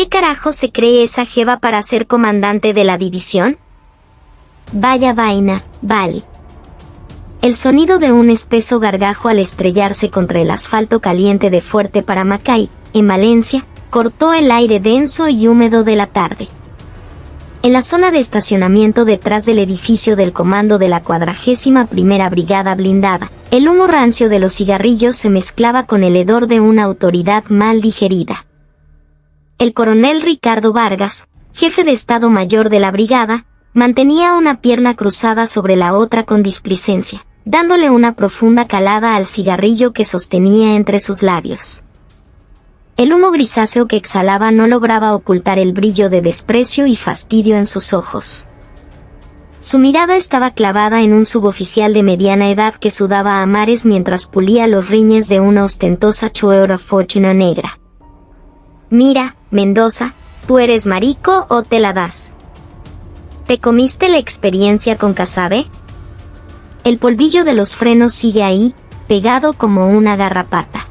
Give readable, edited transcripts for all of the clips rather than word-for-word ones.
¿Qué carajo se cree esa jeva para ser comandante de la división? Vaya vaina, vale. El sonido de un espeso gargajo al estrellarse contra el asfalto caliente de Fuerte Paramacay, en Valencia, cortó el aire denso y húmedo de la tarde. En la zona de estacionamiento detrás del edificio del comando de la 41ª Brigada Blindada, el humo rancio de los cigarrillos se mezclaba con el hedor de una autoridad mal digerida. El coronel Ricardo Vargas, jefe de Estado Mayor de la brigada, mantenía una pierna cruzada sobre la otra con displicencia, dándole una profunda calada al cigarrillo que sostenía entre sus labios. El humo grisáceo que exhalaba no lograba ocultar el brillo de desprecio y fastidio en sus ojos. Su mirada estaba clavada en un suboficial de mediana edad que sudaba a mares mientras pulía los riñes de una ostentosa Chueura Fortuna negra. Mira, Mendoza, ¿tú eres marico o te la das? ¿Te comiste la experiencia con Casabe? El polvillo de los frenos sigue ahí, pegado como una garrapata.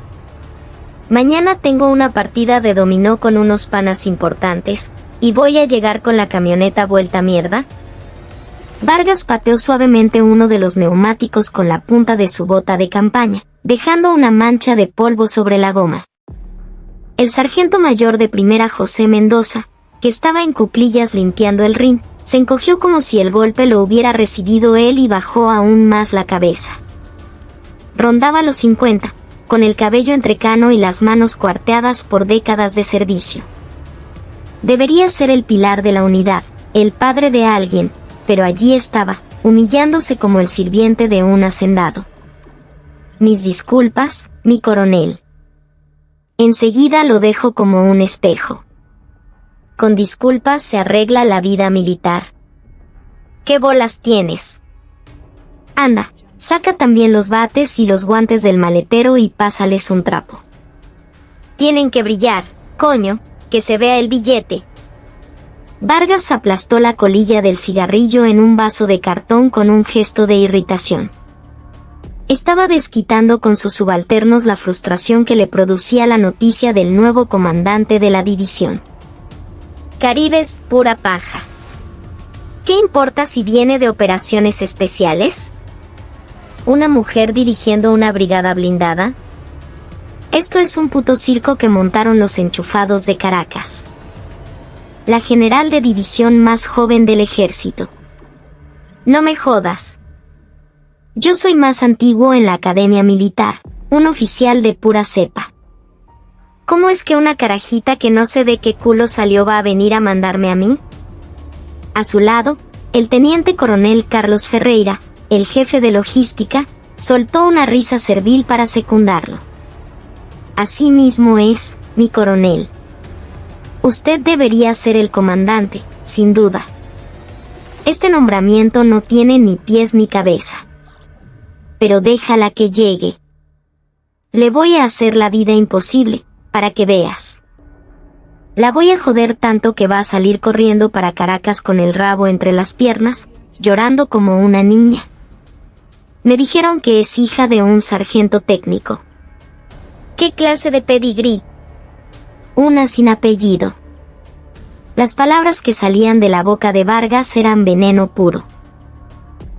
Mañana tengo una partida de dominó con unos panas importantes, y voy a llegar con la camioneta vuelta mierda. Vargas pateó suavemente uno de los neumáticos con la punta de su bota de campaña, dejando una mancha de polvo sobre la goma. El sargento mayor de primera José Mendoza, que estaba en cuclillas limpiando el rin, se encogió como si el golpe lo hubiera recibido él y bajó aún más la cabeza. Rondaba los 50, con el cabello entrecano y las manos cuarteadas por décadas de servicio. Debería ser el pilar de la unidad, el padre de alguien, pero allí estaba, humillándose como el sirviente de un hacendado. Mis disculpas, mi coronel. Enseguida lo dejo como un espejo. Con disculpas se arregla la vida militar. ¿Qué bolas tienes? Anda, saca también los bates y los guantes del maletero y pásales un trapo. Tienen que brillar, coño, que se vea el billete. Vargas aplastó la colilla del cigarrillo en un vaso de cartón con un gesto de irritación. Estaba desquitando con sus subalternos la frustración que le producía la noticia del nuevo comandante de la división. Caribes, pura paja. ¿Qué importa si viene de operaciones especiales? ¿Una mujer dirigiendo una brigada blindada? Esto es un puto circo que montaron los enchufados de Caracas. La general de división más joven del ejército. No me jodas. Yo soy más antiguo en la academia militar, un oficial de pura cepa. ¿Cómo es que una carajita que no sé de qué culo salió va a venir a mandarme a mí? A su lado, el teniente coronel Carlos Ferreira, el jefe de logística, soltó una risa servil para secundarlo. Así mismo es, mi coronel. Usted debería ser el comandante, sin duda. Este nombramiento no tiene ni pies ni cabeza. Pero déjala que llegue. Le voy a hacer la vida imposible, para que veas. La voy a joder tanto que va a salir corriendo para Caracas con el rabo entre las piernas, llorando como una niña. Me dijeron que es hija de un sargento técnico. ¿Qué clase de pedigrí? Una sin apellido. Las palabras que salían de la boca de Vargas eran veneno puro.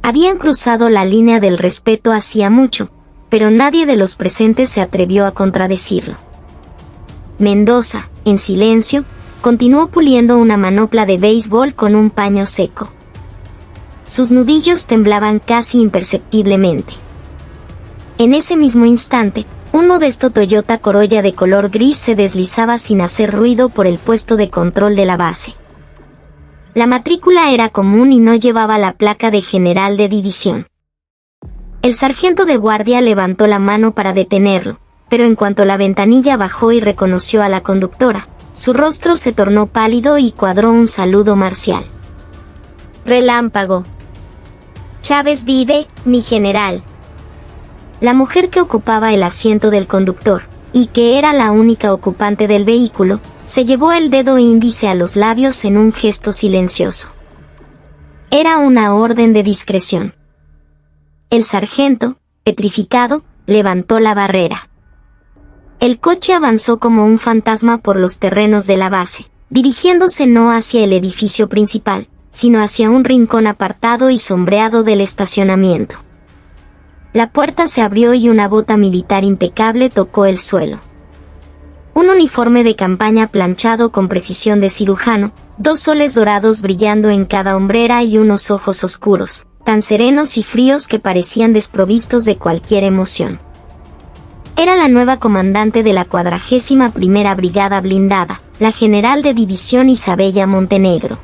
Habían cruzado la línea del respeto hacía mucho, pero nadie de los presentes se atrevió a contradecirlo. Mendoza, en silencio, continuó puliendo una manopla de béisbol con un paño seco. Sus nudillos temblaban casi imperceptiblemente. En ese mismo instante, un modesto Toyota Corolla de color gris se deslizaba sin hacer ruido por el puesto de control de la base. La matrícula era común y no llevaba la placa de general de división. El sargento de guardia levantó la mano para detenerlo, pero en cuanto la ventanilla bajó y reconoció a la conductora, su rostro se tornó pálido y cuadró un saludo marcial. Relámpago. Chávez vive, mi general. La mujer que ocupaba el asiento del conductor, y que era la única ocupante del vehículo, se llevó el dedo índice a los labios en un gesto silencioso. Era una orden de discreción. El sargento, petrificado, levantó la barrera. El coche avanzó como un fantasma por los terrenos de la base, dirigiéndose no hacia el edificio principal, sino hacia un rincón apartado y sombreado del estacionamiento. La puerta se abrió y una bota militar impecable tocó el suelo. Un uniforme de campaña planchado con precisión de cirujano, 2 soles dorados brillando en cada hombrera y unos ojos oscuros, tan serenos y fríos que parecían desprovistos de cualquier emoción. Era la nueva comandante de la 41ª Brigada Blindada, la general de división Isabella Montenegro.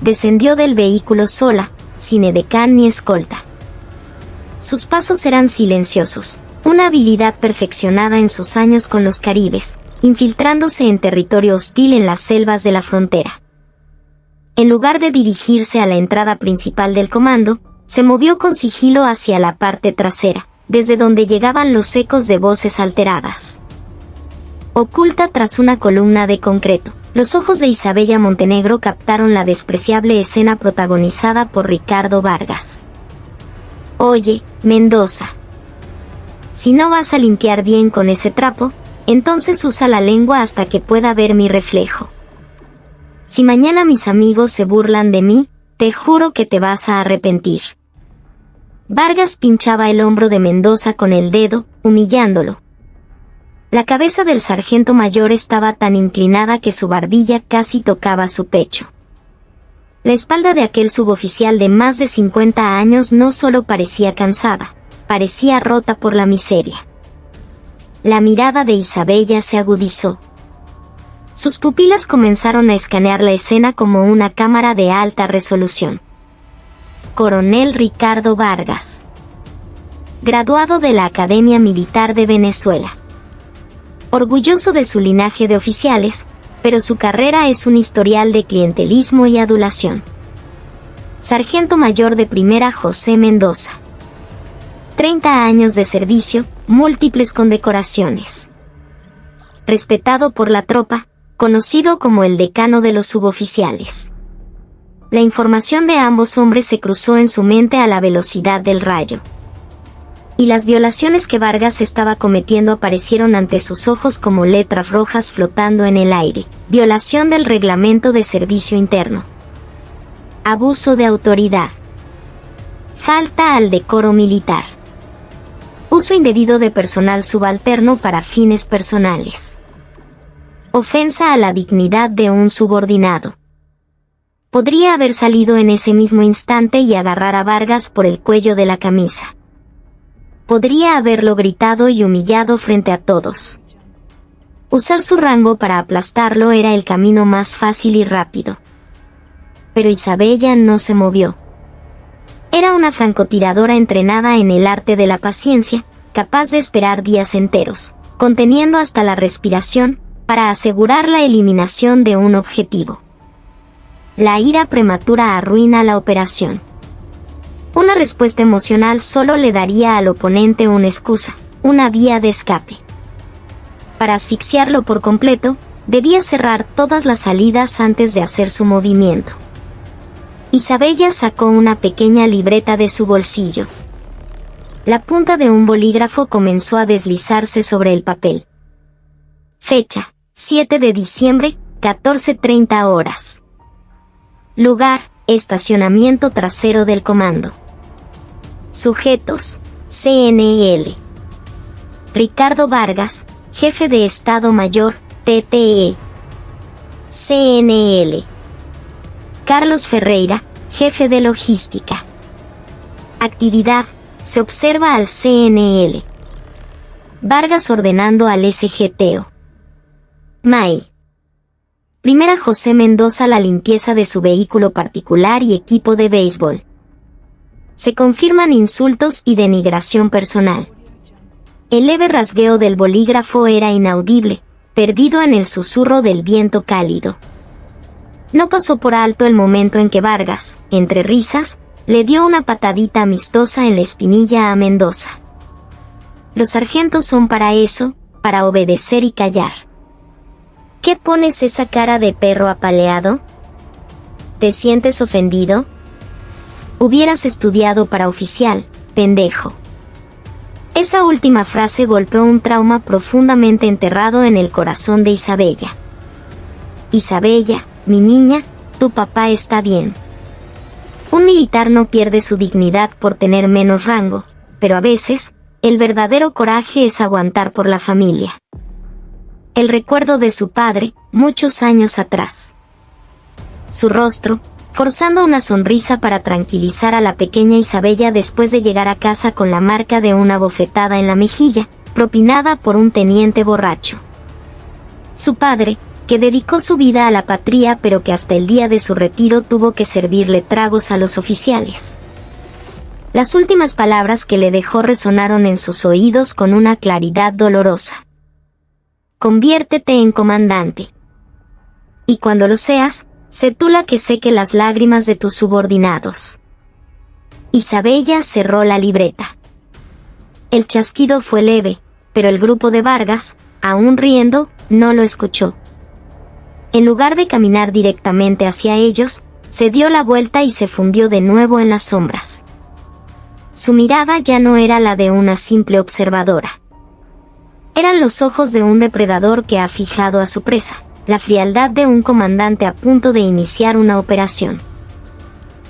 Descendió del vehículo sola, sin edecán ni escolta. Sus pasos eran silenciosos, una habilidad perfeccionada en sus años con los caribes, infiltrándose en territorio hostil en las selvas de la frontera. En lugar de dirigirse a la entrada principal del comando, se movió con sigilo hacia la parte trasera, desde donde llegaban los ecos de voces alteradas. Oculta tras una columna de concreto, los ojos de Isabella Montenegro captaron la despreciable escena protagonizada por Ricardo Vargas. «Oye, Mendoza. Si no vas a limpiar bien con ese trapo, entonces usa la lengua hasta que pueda ver mi reflejo. Si mañana mis amigos se burlan de mí, te juro que te vas a arrepentir». Vargas pinchaba el hombro de Mendoza con el dedo, humillándolo. La cabeza del sargento mayor estaba tan inclinada que su barbilla casi tocaba su pecho. La espalda de aquel suboficial de más de 50 años no solo parecía cansada, parecía rota por la miseria. La mirada de Isabella se agudizó. Sus pupilas comenzaron a escanear la escena como una cámara de alta resolución. Coronel Ricardo Vargas. Graduado de la Academia Militar de Venezuela. Orgulloso de su linaje de oficiales, pero su carrera es un historial de clientelismo y adulación. Sargento Mayor de Primera José Mendoza. 30 años de servicio, múltiples condecoraciones. Respetado por la tropa, conocido como el decano de los suboficiales. La información de ambos hombres se cruzó en su mente a la velocidad del rayo. Y las violaciones que Vargas estaba cometiendo aparecieron ante sus ojos como letras rojas flotando en el aire. Violación del reglamento de servicio interno. Abuso de autoridad. Falta al decoro militar. Uso indebido de personal subalterno para fines personales. Ofensa a la dignidad de un subordinado. Podría haber salido en ese mismo instante y agarrar a Vargas por el cuello de la camisa. Podría haberlo gritado y humillado frente a todos. Usar su rango para aplastarlo era el camino más fácil y rápido. Pero Isabella no se movió. Era una francotiradora entrenada en el arte de la paciencia, capaz de esperar días enteros, conteniendo hasta la respiración, para asegurar la eliminación de un objetivo. La ira prematura arruina la operación. Una respuesta emocional solo le daría al oponente una excusa, una vía de escape. Para asfixiarlo por completo, debía cerrar todas las salidas antes de hacer su movimiento. Isabella sacó una pequeña libreta de su bolsillo. La punta de un bolígrafo comenzó a deslizarse sobre el papel. Fecha: 7 de diciembre, 14:30 horas. Lugar: estacionamiento trasero del comando. Sujetos: CNL. Ricardo Vargas, jefe de Estado Mayor, TTE. CNL. Carlos Ferreira, jefe de logística. Actividad: se observa al CNL. Vargas ordenando al SGTO. MAI. Primera José Mendoza la limpieza de su vehículo particular y equipo de béisbol. Se confirman insultos y denigración personal. El leve rasgueo del bolígrafo era inaudible, perdido en el susurro del viento cálido. No pasó por alto el momento en que Vargas, entre risas, le dio una patadita amistosa en la espinilla a Mendoza. Los sargentos son para eso, para obedecer y callar. ¿Qué pones esa cara de perro apaleado? ¿Te sientes ofendido? Hubieras estudiado para oficial, pendejo. Esa última frase golpeó un trauma profundamente enterrado en el corazón de Isabella. Isabella, mi niña, tu papá está bien. Un militar no pierde su dignidad por tener menos rango, pero a veces, el verdadero coraje es aguantar por la familia. El recuerdo de su padre, muchos años atrás. Su rostro, forzando una sonrisa para tranquilizar a la pequeña Isabella después de llegar a casa con la marca de una bofetada en la mejilla, propinada por un teniente borracho. Su padre, que dedicó su vida a la patria pero que hasta el día de su retiro tuvo que servirle tragos a los oficiales. Las últimas palabras que le dejó resonaron en sus oídos con una claridad dolorosa. Conviértete en comandante. Y cuando lo seas, sé tú la que seque las lágrimas de tus subordinados. Isabella cerró la libreta. El chasquido fue leve, pero el grupo de Vargas, aún riendo, no lo escuchó. En lugar de caminar directamente hacia ellos, se dio la vuelta y se fundió de nuevo en las sombras. Su mirada ya no era la de una simple observadora. Eran los ojos de un depredador que ha fijado a su presa, la frialdad de un comandante a punto de iniciar una operación.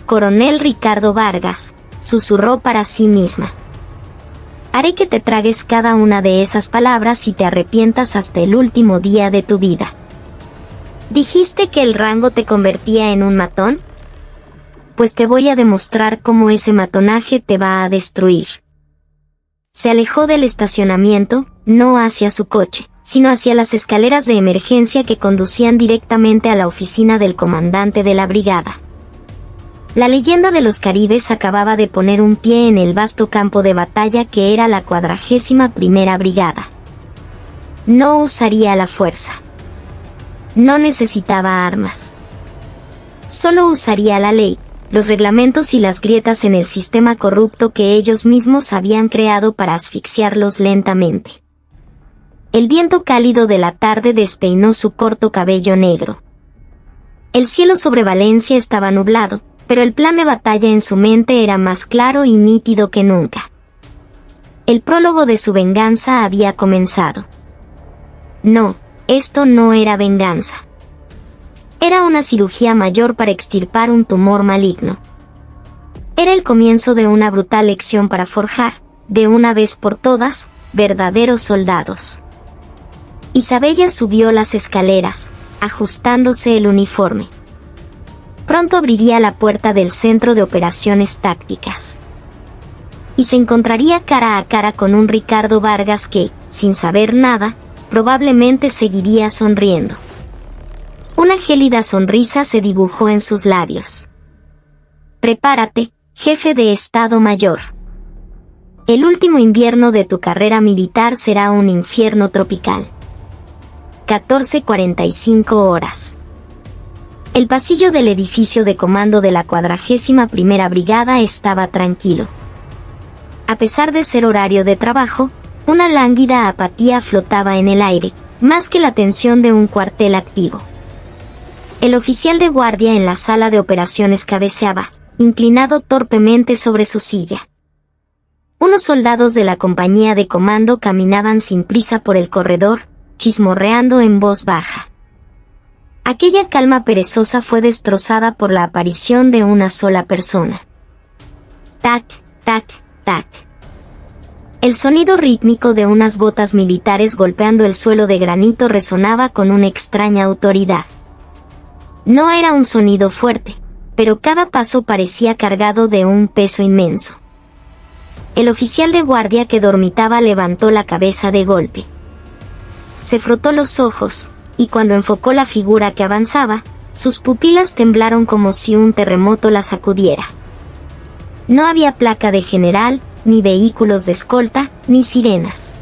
Coronel Ricardo Vargas, susurró para sí misma. Haré que te tragues cada una de esas palabras y te arrepientas hasta el último día de tu vida. ¿Dijiste que el rango te convertía en un matón? Pues te voy a demostrar cómo ese matonaje te va a destruir. Se alejó del estacionamiento, no hacia su coche, sino hacia las escaleras de emergencia que conducían directamente a la oficina del comandante de la brigada. La leyenda de los Caribes acababa de poner un pie en el vasto campo de batalla que era la 41ª Brigada. No usaría la fuerza. No necesitaba armas. Solo usaría la ley, los reglamentos y las grietas en el sistema corrupto que ellos mismos habían creado para asfixiarlos lentamente. El viento cálido de la tarde despeinó su corto cabello negro. El cielo sobre Valencia estaba nublado, pero el plan de batalla en su mente era más claro y nítido que nunca. El prólogo de su venganza había comenzado. No, esto no era venganza. Era una cirugía mayor para extirpar un tumor maligno. Era el comienzo de una brutal lección para forjar, de una vez por todas, verdaderos soldados. Isabella subió las escaleras, ajustándose el uniforme. Pronto abriría la puerta del centro de operaciones tácticas. Y se encontraría cara a cara con un Ricardo Vargas que, sin saber nada, probablemente seguiría sonriendo. Una gélida sonrisa se dibujó en sus labios. Prepárate, jefe de Estado Mayor. El último invierno de tu carrera militar será un infierno tropical. 14:45 horas. El pasillo del edificio de comando de la 41ª Brigada estaba tranquilo. A pesar de ser horario de trabajo, una lánguida apatía flotaba en el aire, más que la tensión de un cuartel activo. El oficial de guardia en la sala de operaciones cabeceaba, inclinado torpemente sobre su silla. Unos soldados de la compañía de comando caminaban sin prisa por el corredor, chismorreando en voz baja. Aquella calma perezosa fue destrozada por la aparición de una sola persona. Tac, tac, tac. El sonido rítmico de unas botas militares golpeando el suelo de granito resonaba con una extraña autoridad. No era un sonido fuerte, pero cada paso parecía cargado de un peso inmenso. El oficial de guardia que dormitaba levantó la cabeza de golpe. Se frotó los ojos, y cuando enfocó la figura que avanzaba, sus pupilas temblaron como si un terremoto la sacudiera. No había placa de general, ni vehículos de escolta, ni sirenas.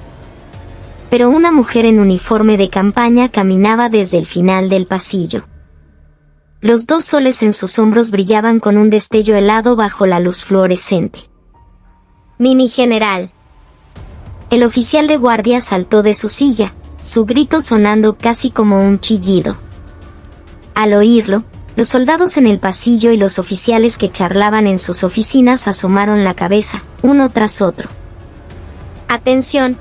Pero una mujer en uniforme de campaña caminaba desde el final del pasillo. Los dos soles en sus hombros brillaban con un destello helado bajo la luz fluorescente. «Mi general». El oficial de guardia saltó de su silla, su grito sonando casi como un chillido. Al oírlo, los soldados en el pasillo y los oficiales que charlaban en sus oficinas asomaron la cabeza, uno tras otro. «Atención.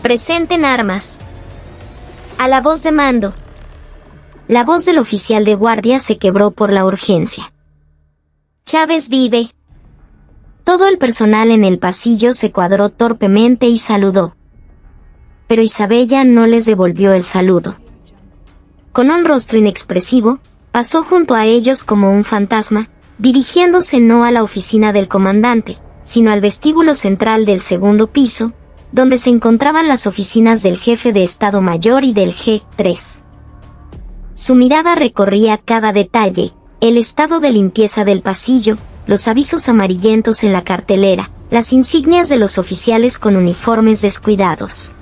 Presenten armas». A la voz de mando. La voz del oficial de guardia se quebró por la urgencia. Chávez vive. Todo el personal en el pasillo se cuadró torpemente y saludó. Pero Isabella no les devolvió el saludo. Con un rostro inexpresivo, pasó junto a ellos como un fantasma, dirigiéndose no a la oficina del comandante, sino al vestíbulo central del segundo piso, donde se encontraban las oficinas del jefe de Estado Mayor y del G3. Su mirada recorría cada detalle, el estado de limpieza del pasillo, los avisos amarillentos en la cartelera, las insignias de los oficiales con uniformes descuidados.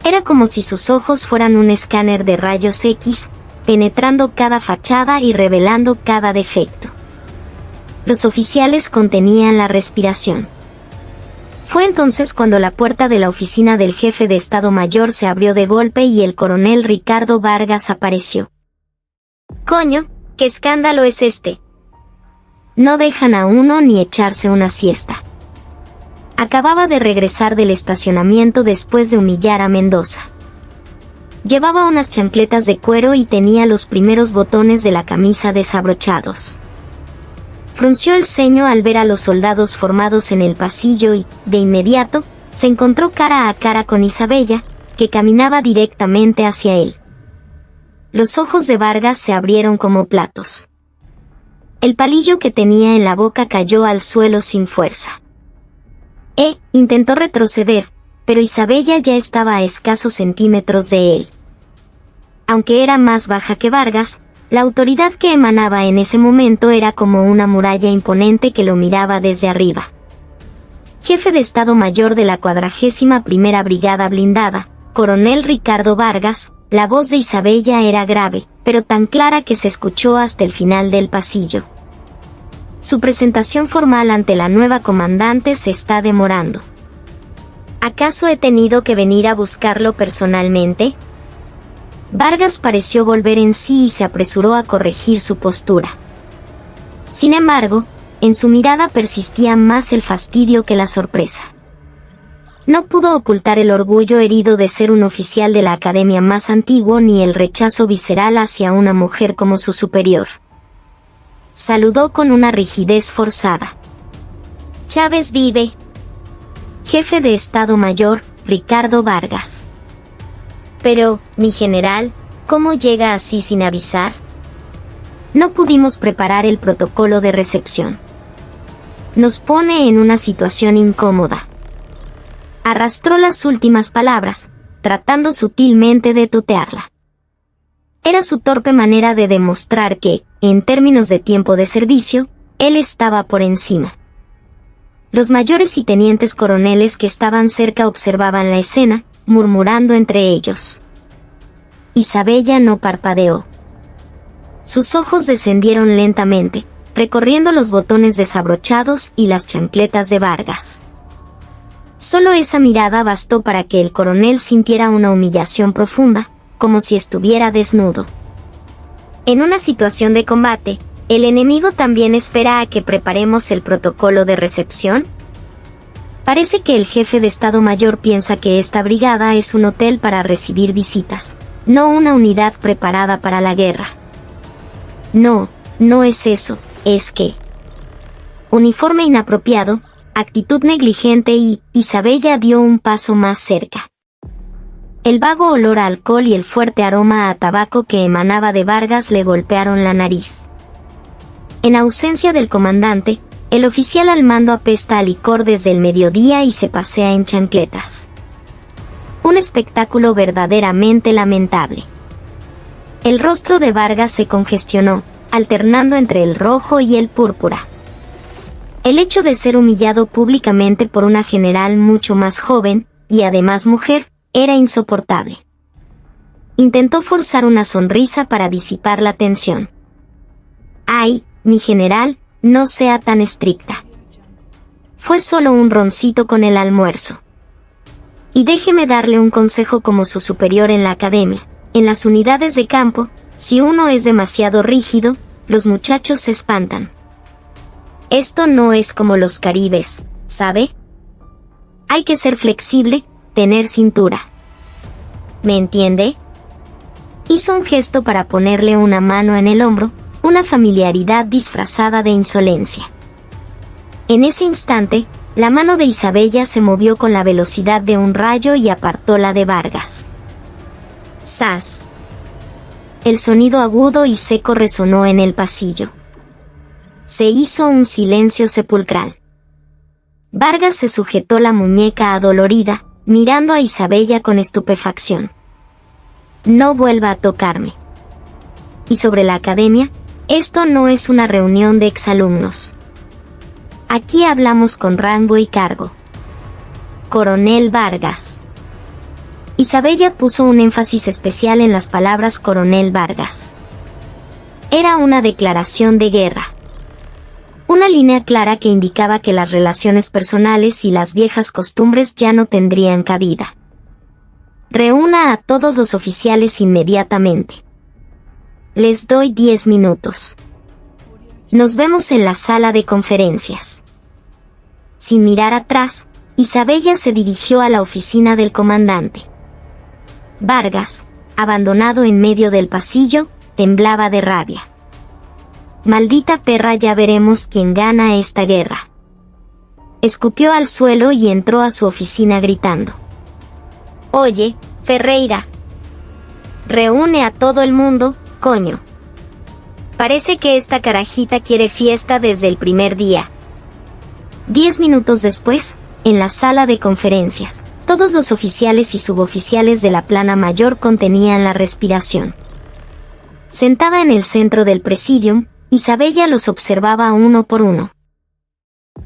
Era como si sus ojos fueran un escáner de rayos X, penetrando cada fachada y revelando cada defecto. Los oficiales contenían la respiración. Fue entonces cuando la puerta de la oficina del jefe de Estado Mayor se abrió de golpe y el coronel Ricardo Vargas apareció. «Coño, ¿qué escándalo es este? No dejan a uno ni echarse una siesta». Acababa de regresar del estacionamiento después de humillar a Mendoza. Llevaba unas chancletas de cuero y tenía los primeros botones de la camisa desabrochados. Frunció el ceño al ver a los soldados formados en el pasillo y, de inmediato, se encontró cara a cara con Isabella, que caminaba directamente hacia él. Los ojos de Vargas se abrieron como platos. El palillo que tenía en la boca cayó al suelo sin fuerza. Intentó retroceder, pero Isabella ya estaba a escasos centímetros de él. Aunque era más baja que Vargas, la autoridad que emanaba en ese momento era como una muralla imponente que lo miraba desde arriba. Jefe de Estado Mayor de la 41ª Brigada Blindada, coronel Ricardo Vargas, la voz de Isabella era grave, pero tan clara que se escuchó hasta el final del pasillo. Su presentación formal ante la nueva comandante se está demorando. ¿Acaso he tenido que venir a buscarlo personalmente? Vargas pareció volver en sí y se apresuró a corregir su postura. Sin embargo, en su mirada persistía más el fastidio que la sorpresa. No pudo ocultar el orgullo herido de ser un oficial de la academia más antiguo ni el rechazo visceral hacia una mujer como su superior. Saludó con una rigidez forzada. Chávez vive. Jefe de Estado Mayor, Ricardo Vargas. Pero, mi general, ¿cómo llega así sin avisar? No pudimos preparar el protocolo de recepción. Nos pone en una situación incómoda. Arrastró las últimas palabras, tratando sutilmente de tutearla. Era su torpe manera de demostrar que, en términos de tiempo de servicio, él estaba por encima. Los mayores y tenientes coroneles que estaban cerca observaban la escena, murmurando entre ellos. Isabella no parpadeó. Sus ojos descendieron lentamente, recorriendo los botones desabrochados y las chancletas de Vargas. Solo esa mirada bastó para que el coronel sintiera una humillación profunda, como si estuviera desnudo. En una situación de combate, ¿el enemigo también espera a que preparemos el protocolo de recepción? Parece que el jefe de Estado Mayor piensa que esta brigada es un hotel para recibir visitas, no una unidad preparada para la guerra. No, no es eso, es que... Uniforme inapropiado, actitud negligente y Isabella dio un paso más cerca. El vago olor a alcohol y el fuerte aroma a tabaco que emanaba de Vargas le golpearon la nariz. En ausencia del comandante, el oficial al mando apesta a licor desde el mediodía y se pasea en chancletas. Un espectáculo verdaderamente lamentable. El rostro de Vargas se congestionó, alternando entre el rojo y el púrpura. El hecho de ser humillado públicamente por una general mucho más joven, y además mujer, era insoportable. Intentó forzar una sonrisa para disipar la tensión. «Ay, mi general, no sea tan estricta. Fue solo un roncito con el almuerzo. Y déjeme darle un consejo como su superior en la academia. En las unidades de campo, si uno es demasiado rígido, los muchachos se espantan. Esto no es como los caribes, ¿sabe? Hay que ser flexible, tener cintura. ¿Me entiende?» Hizo un gesto para ponerle una mano en el hombro, una familiaridad disfrazada de insolencia. En ese instante, la mano de Isabella se movió con la velocidad de un rayo y apartó la de Vargas. ¡Zas! El sonido agudo y seco resonó en el pasillo. Se hizo un silencio sepulcral. Vargas se sujetó la muñeca adolorida, mirando a Isabella con estupefacción. No vuelva a tocarme. Y sobre la academia, esto no es una reunión de exalumnos. Aquí hablamos con rango y cargo. Coronel Vargas. Isabella puso un énfasis especial en las palabras Coronel Vargas. Era una declaración de guerra. Una línea clara que indicaba que las relaciones personales y las viejas costumbres ya no tendrían cabida. Reúna a todos los oficiales inmediatamente. Les doy 10 minutos. Nos vemos en la sala de conferencias. Sin mirar atrás, Isabella se dirigió a la oficina del comandante. Vargas, abandonado en medio del pasillo, temblaba de rabia. Maldita perra, ya veremos quién gana esta guerra. Escupió al suelo y entró a su oficina gritando. Oye, Ferreira. Reúne a todo el mundo, coño. Parece que esta carajita quiere fiesta desde el primer día. 10 minutos después, en la sala de conferencias, todos los oficiales y suboficiales de la plana mayor contenían la respiración. Sentada en el centro del presidium, Isabella los observaba uno por uno.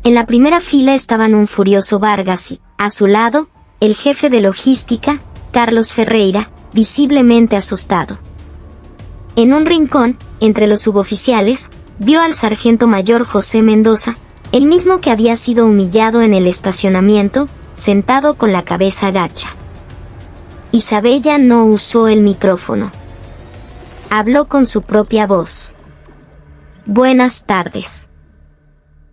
En la primera fila estaban un furioso Vargas y, a su lado, el jefe de logística, Carlos Ferreira, visiblemente asustado. En un rincón, entre los suboficiales, vio al sargento mayor José Mendoza, el mismo que había sido humillado en el estacionamiento, sentado con la cabeza gacha. Isabella no usó el micrófono. Habló con su propia voz. Buenas tardes.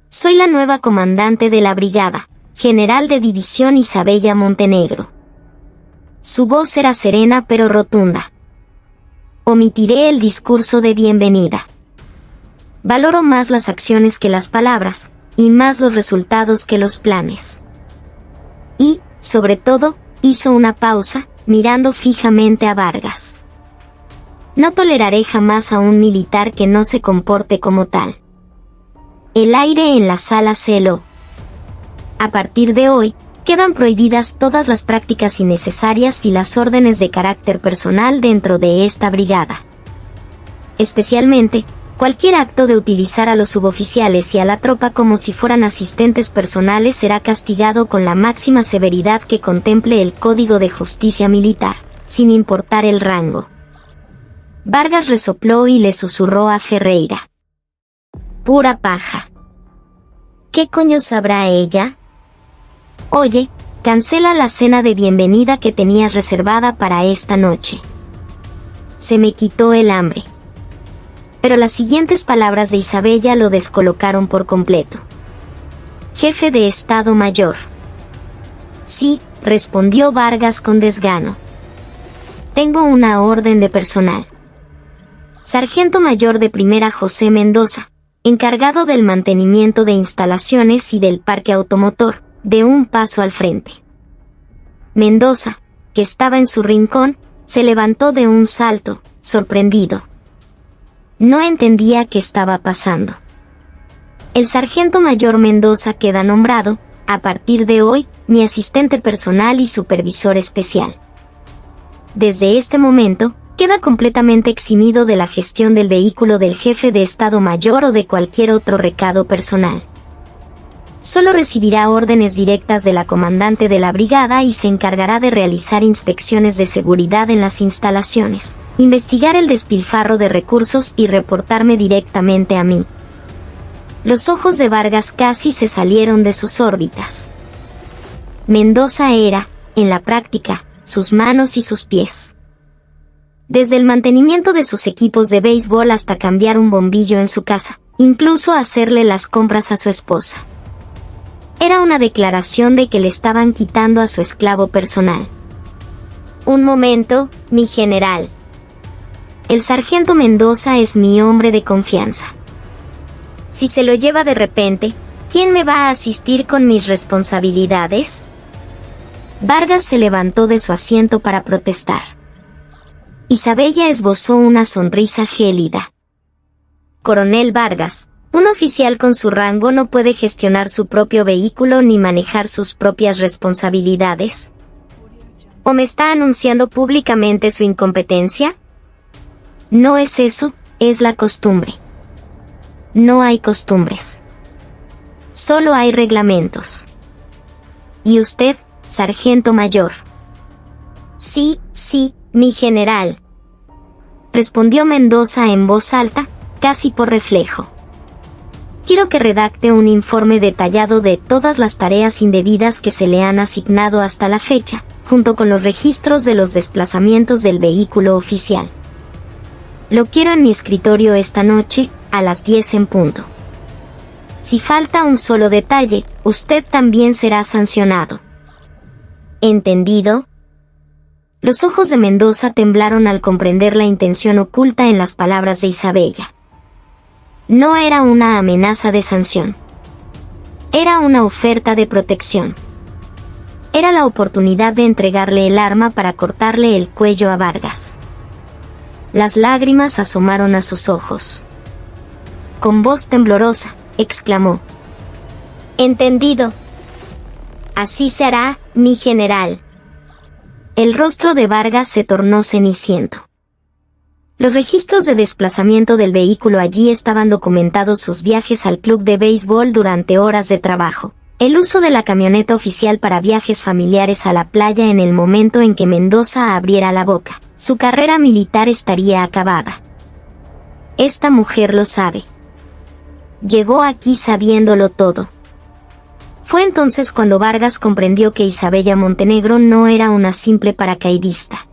Soy la nueva comandante de la brigada, general de división Isabella Montenegro. Su voz era serena pero rotunda. Omitiré el discurso de bienvenida. Valoro más las acciones que las palabras, y más los resultados que los planes. Y, sobre todo, hizo una pausa, mirando fijamente a Vargas. No toleraré jamás a un militar que no se comporte como tal. El aire en la sala se heló. A partir de hoy, quedan prohibidas todas las prácticas innecesarias y las órdenes de carácter personal dentro de esta brigada. Especialmente, cualquier acto de utilizar a los suboficiales y a la tropa como si fueran asistentes personales será castigado con la máxima severidad que contemple el Código de Justicia Militar, sin importar el rango. Vargas resopló y le susurró a Ferreira. Pura paja. ¿Qué coño sabrá ella? Oye, cancela la cena de bienvenida que tenías reservada para esta noche. Se me quitó el hambre. Pero las siguientes palabras de Isabella lo descolocaron por completo. Jefe de Estado Mayor. Sí, respondió Vargas con desgano. Tengo una orden de personal. Sargento Mayor de Primera José Mendoza, encargado del mantenimiento de instalaciones y del parque automotor, de un paso al frente. Mendoza, que estaba en su rincón, se levantó de un salto, sorprendido. No entendía qué estaba pasando. El sargento mayor Mendoza queda nombrado, a partir de hoy, mi asistente personal y supervisor especial. Desde este momento, queda completamente eximido de la gestión del vehículo del jefe de Estado Mayor o de cualquier otro recado personal. Solo recibirá órdenes directas de la comandante de la brigada y se encargará de realizar inspecciones de seguridad en las instalaciones, investigar el despilfarro de recursos y reportarme directamente a mí. Los ojos de Vargas casi se salieron de sus órbitas. Mendoza era, en la práctica, sus manos y sus pies. Desde el mantenimiento de sus equipos de béisbol hasta cambiar un bombillo en su casa, incluso hacerle las compras a su esposa. Era una declaración de que le estaban quitando a su esclavo personal. Un momento, mi general. El sargento Mendoza es mi hombre de confianza. Si se lo lleva de repente, ¿quién me va a asistir con mis responsabilidades? Vargas se levantó de su asiento para protestar. Isabella esbozó una sonrisa gélida. Coronel Vargas, un oficial con su rango no puede gestionar su propio vehículo ni manejar sus propias responsabilidades. ¿O me está anunciando públicamente su incompetencia? No es eso, es la costumbre. No hay costumbres. Solo hay reglamentos. ¿Y usted, sargento mayor? Sí, mi general. Respondió Mendoza en voz alta, casi por reflejo. Quiero que redacte un informe detallado de todas las tareas indebidas que se le han asignado hasta la fecha, junto con los registros de los desplazamientos del vehículo oficial. Lo quiero en mi escritorio esta noche, a las 10 en punto. Si falta un solo detalle, usted también será sancionado. ¿Entendido? Los ojos de Mendoza temblaron al comprender la intención oculta en las palabras de Isabella. No era una amenaza de sanción. Era una oferta de protección. Era la oportunidad de entregarle el arma para cortarle el cuello a Vargas. Las lágrimas asomaron a sus ojos. Con voz temblorosa, exclamó: «Entendido. Así se hará, mi general». El rostro de Vargas se tornó ceniciento. Los registros de desplazamiento del vehículo allí estaban documentados sus viajes al club de béisbol durante horas de trabajo, el uso de la camioneta oficial para viajes familiares a la playa en el momento en que Mendoza abriera la boca. Su carrera militar estaría acabada. Esta mujer lo sabe. Llegó aquí sabiéndolo todo. Fue entonces cuando Vargas comprendió que Isabella Montenegro no era una simple paracaidista.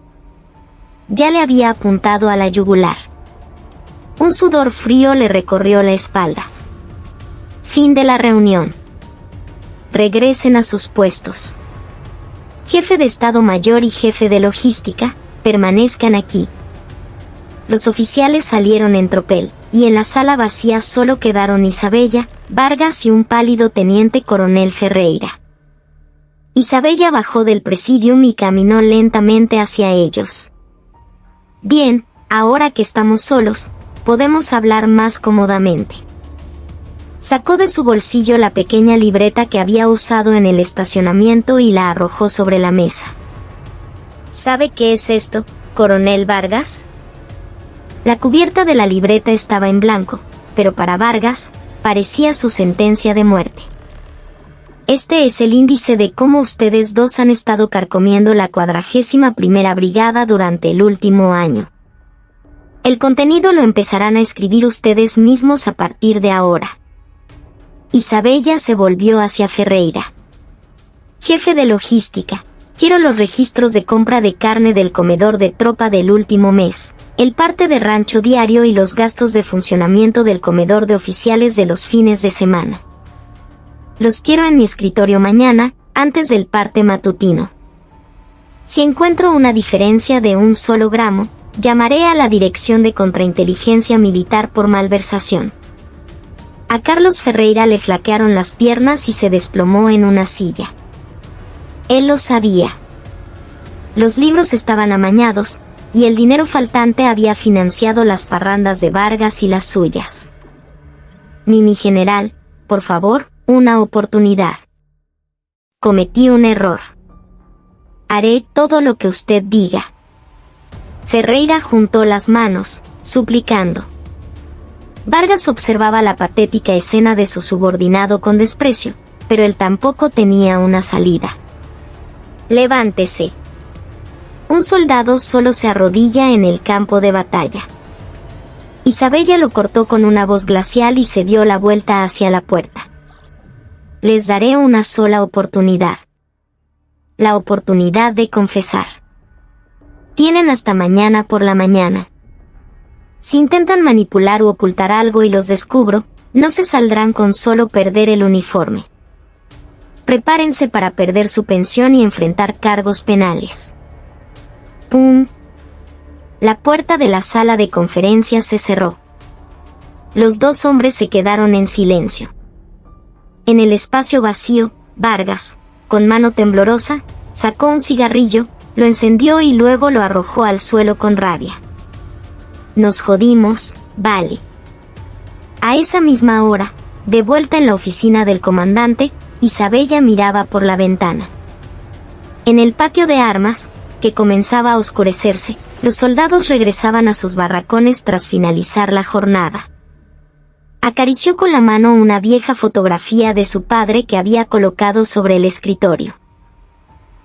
Ya le había apuntado a la yugular. Un sudor frío le recorrió la espalda. Fin de la reunión. Regresen a sus puestos. Jefe de Estado Mayor y jefe de logística, permanezcan aquí. Los oficiales salieron en tropel, y en la sala vacía solo quedaron Isabella, Vargas y un pálido teniente coronel Ferreira. Isabella bajó del presidium y caminó lentamente hacia ellos. Bien, ahora que estamos solos, podemos hablar más cómodamente. Sacó de su bolsillo la pequeña libreta que había usado en el estacionamiento y la arrojó sobre la mesa. ¿Sabe qué es esto, coronel Vargas? La cubierta de la libreta estaba en blanco, pero para Vargas, parecía su sentencia de muerte. Este es el índice de cómo ustedes dos han estado carcomiendo la 41ª Brigada durante el último año. El contenido lo empezarán a escribir ustedes mismos a partir de ahora. Isabella se volvió hacia Ferreira. Jefe de logística, quiero los registros de compra de carne del comedor de tropa del último mes, el parte de rancho diario y los gastos de funcionamiento del comedor de oficiales de los fines de semana. Los quiero en mi escritorio mañana, antes del parte matutino. Si encuentro una diferencia de un solo gramo, llamaré a la Dirección de Contrainteligencia Militar por malversación. A Carlos Ferreira le flaquearon las piernas y se desplomó en una silla. Él lo sabía. Los libros estaban amañados, y el dinero faltante había financiado las parrandas de Vargas y las suyas. Mi general, por favor, una oportunidad. Cometí un error. Haré todo lo que usted diga. Ferreira juntó las manos, suplicando. Vargas observaba la patética escena de su subordinado con desprecio, pero él tampoco tenía una salida. Levántese. Un soldado solo se arrodilla en el campo de batalla. Isabella lo cortó con una voz glacial y se dio la vuelta hacia la puerta. Les daré una sola oportunidad. La oportunidad de confesar. Tienen hasta mañana por la mañana. Si intentan manipular u ocultar algo y los descubro, no se saldrán con solo perder el uniforme. Prepárense para perder su pensión y enfrentar cargos penales. ¡Pum! la puerta de la sala de conferencias se cerró. Los dos hombres se quedaron en silencio. En el espacio vacío, Vargas, con mano temblorosa, sacó un cigarrillo, lo encendió y luego lo arrojó al suelo con rabia. Nos jodimos, vale. A esa misma hora, de vuelta en la oficina del comandante, Isabella miraba por la ventana. En el patio de armas, que comenzaba a oscurecerse, los soldados regresaban a sus barracones tras finalizar la jornada. Acarició con la mano una vieja fotografía de su padre que había colocado sobre el escritorio.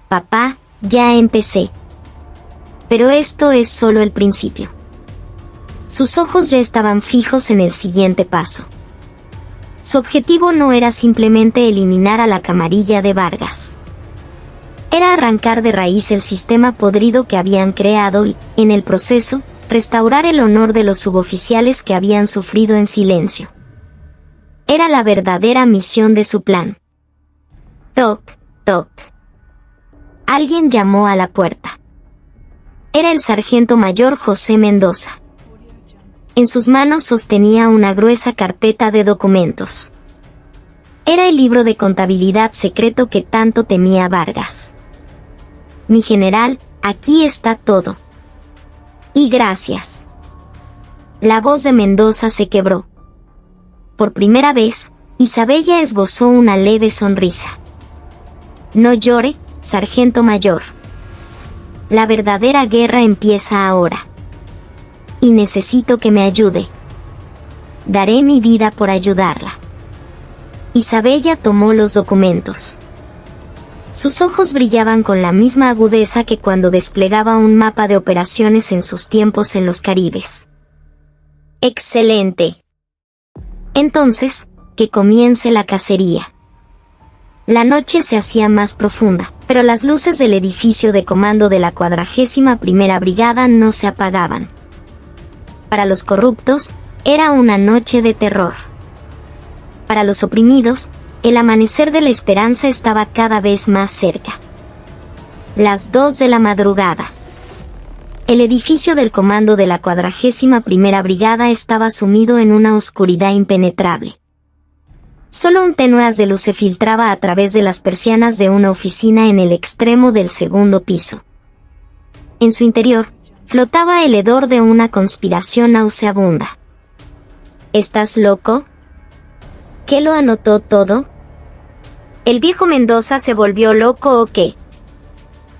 Papá, ya empecé. Pero esto es solo el principio. Sus ojos ya estaban fijos en el siguiente paso. Su objetivo no era simplemente eliminar a la camarilla de Vargas. Era arrancar de raíz el sistema podrido que habían creado y, en el proceso, restaurar el honor de los suboficiales que habían sufrido en silencio. Era la verdadera misión de su plan. Toc, toc. Alguien llamó a la puerta. Era el sargento mayor José Mendoza. En sus manos sostenía una gruesa carpeta de documentos. Era el libro de contabilidad secreto que tanto temía Vargas. Mi general, aquí está todo. Y gracias. La voz de Mendoza se quebró. Por primera vez, Isabella esbozó una leve sonrisa. No llore, sargento mayor. La verdadera guerra empieza ahora. Y necesito que me ayude. Daré mi vida por ayudarla. Isabella tomó los documentos. Sus ojos brillaban con la misma agudeza que cuando desplegaba un mapa de operaciones en sus tiempos en los Caribes. ¡Excelente! Entonces, que comience la cacería. La noche se hacía más profunda, pero las luces del edificio de comando de la 41ª Brigada no se apagaban. Para los corruptos, era una noche de terror. Para los oprimidos, el amanecer de la esperanza estaba cada vez más cerca. Las 2 de la madrugada. El edificio del comando de la 41ª Brigada estaba sumido en una oscuridad impenetrable. Solo un tenue haz de luz se filtraba a través de las persianas de una oficina en el extremo del segundo piso. En su interior, flotaba el hedor de una conspiración nauseabunda. ¿Estás loco? ¿Qué lo anotó todo? ¿El viejo Mendoza se volvió loco o qué?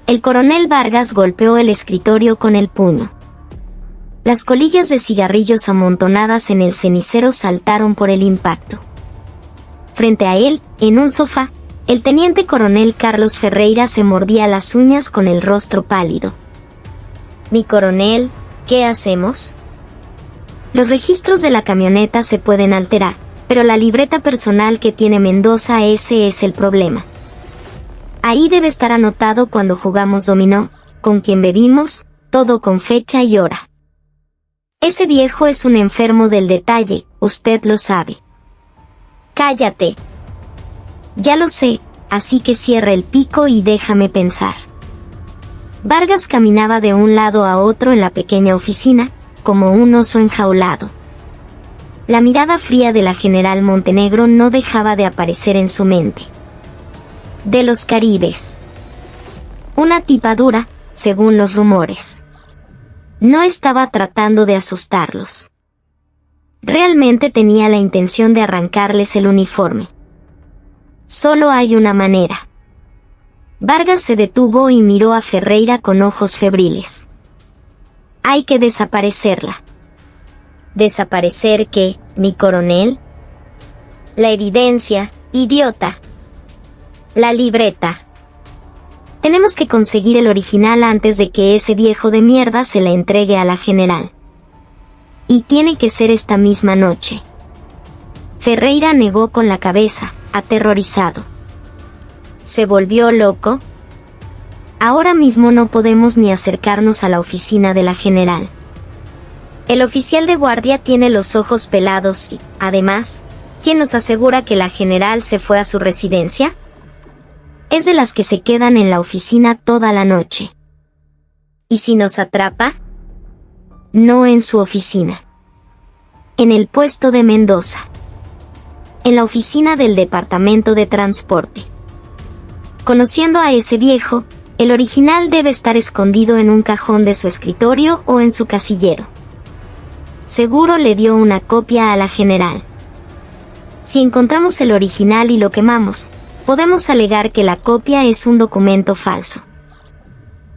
El coronel Vargas golpeó el escritorio con el puño. Las colillas de cigarrillos amontonadas en el cenicero saltaron por el impacto. Frente a él, en un sofá, el teniente coronel Carlos Ferreira se mordía las uñas con el rostro pálido. Mi coronel, ¿qué hacemos? Los registros de la camioneta se pueden alterar, pero la libreta personal que tiene Mendoza, ese es el problema. Ahí debe estar anotado cuando jugamos dominó, con quién bebimos, todo con fecha y hora. Ese viejo es un enfermo del detalle, usted lo sabe. Cállate. Ya lo sé, así que cierra el pico y déjame pensar. Vargas caminaba de un lado a otro en la pequeña oficina, como un oso enjaulado. La mirada fría de la general Montenegro no dejaba de aparecer en su mente. De los Caribes. Una tipa dura, según los rumores. No estaba tratando de asustarlos. Realmente tenía la intención de arrancarles el uniforme. Solo hay una manera. Vargas se detuvo y miró a Ferreira con ojos febriles. Hay que desaparecerla. ¿Desaparecer qué, mi coronel? La evidencia, idiota. La libreta. Tenemos que conseguir el original antes de que ese viejo de mierda se la entregue a la general. Y tiene que ser esta misma noche. Ferreira negó con la cabeza, aterrorizado. ¿Se volvió loco? Ahora mismo no podemos ni acercarnos a la oficina de la general. El oficial de guardia tiene los ojos pelados y, además, ¿quién nos asegura que la general se fue a su residencia? Es de las que se quedan en la oficina toda la noche. ¿Y si nos atrapa? no en su oficina. En el puesto de Mendoza. En la oficina del Departamento de Transporte. Conociendo a ese viejo, el original debe estar escondido en un cajón de su escritorio o en su casillero. Seguro le dio una copia a la general. Si encontramos el original y lo quemamos, podemos alegar que la copia es un documento falso.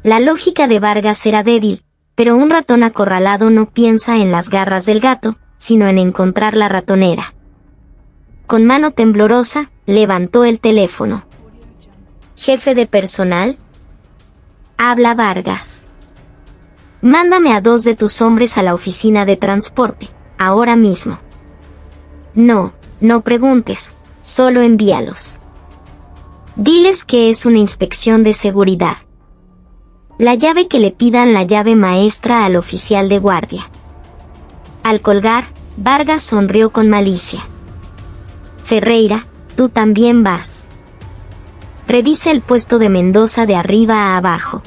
La lógica de Vargas era débil, pero un ratón acorralado no piensa en las garras del gato, sino en encontrar la ratonera. Con mano temblorosa, levantó el teléfono. «Jefe de personal», habla Vargas. «Mándame a 2 de tus hombres a la oficina de transporte, ahora mismo». «No, no preguntes, solo envíalos. Diles que es una inspección de seguridad. La llave que le pidan la llave maestra al oficial de guardia». Al colgar, Vargas sonrió con malicia. «Ferreira, tú también vas. Revisa el puesto de Mendoza de arriba a abajo.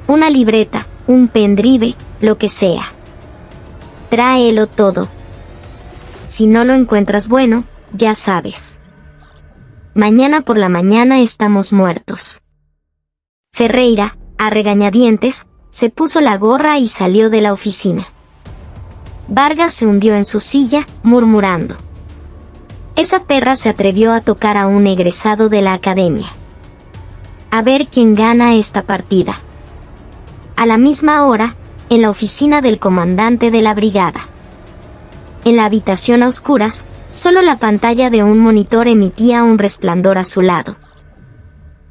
Una libreta, un pendrive, lo que sea. Tráelo todo. Si no lo encuentras bueno, ya sabes. Mañana por la mañana estamos muertos». Ferreira, a regañadientes, se puso la gorra y salió de la oficina. Vargas se hundió en su silla, murmurando. Esa perra se atrevió a tocar a un egresado de la academia. A ver quién gana esta partida. A la misma hora, en la oficina del comandante de la brigada. En la habitación a oscuras, solo la pantalla de un monitor emitía un resplandor azulado.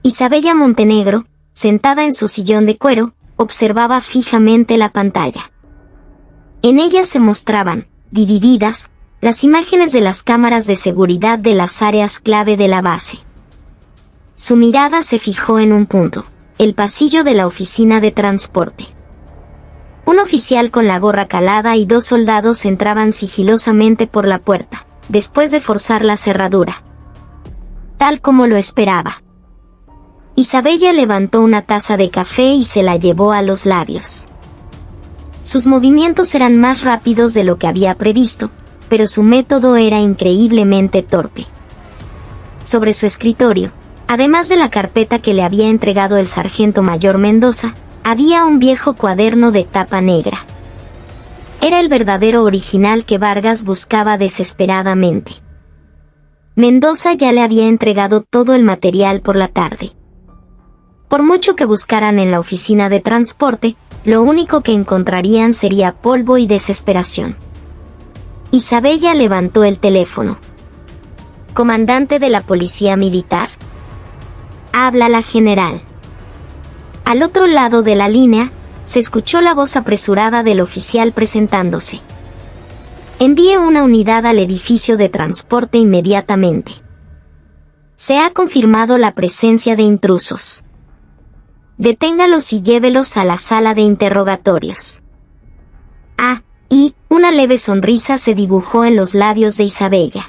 Isabella Montenegro, sentada en su sillón de cuero, observaba fijamente la pantalla. En ella se mostraban, divididas, las imágenes de las cámaras de seguridad de las áreas clave de la base. Su mirada se fijó en un punto, el pasillo de la oficina de transporte. Un oficial con la gorra calada y 2 soldados entraban sigilosamente por la puerta, después de forzar la cerradura. Tal como lo esperaba. Isabella levantó una taza de café y se la llevó a los labios. Sus movimientos eran más rápidos de lo que había previsto, pero su método era increíblemente torpe. Sobre su escritorio, además de la carpeta que le había entregado el sargento mayor Mendoza, había un viejo cuaderno de tapa negra. Era el verdadero original que Vargas buscaba desesperadamente. Mendoza ya le había entregado todo el material por la tarde. Por mucho que buscaran en la oficina de transporte, lo único que encontrarían sería polvo y desesperación. Isabella levantó el teléfono. «¿Comandante de la Policía Militar?». Habla la general. Al otro lado de la línea, se escuchó la voz apresurada del oficial presentándose. «Envíe una unidad al edificio de transporte inmediatamente. Se ha confirmado la presencia de intrusos. Deténgalos y llévelos a la sala de interrogatorios». Y una leve sonrisa se dibujó en los labios de Isabella.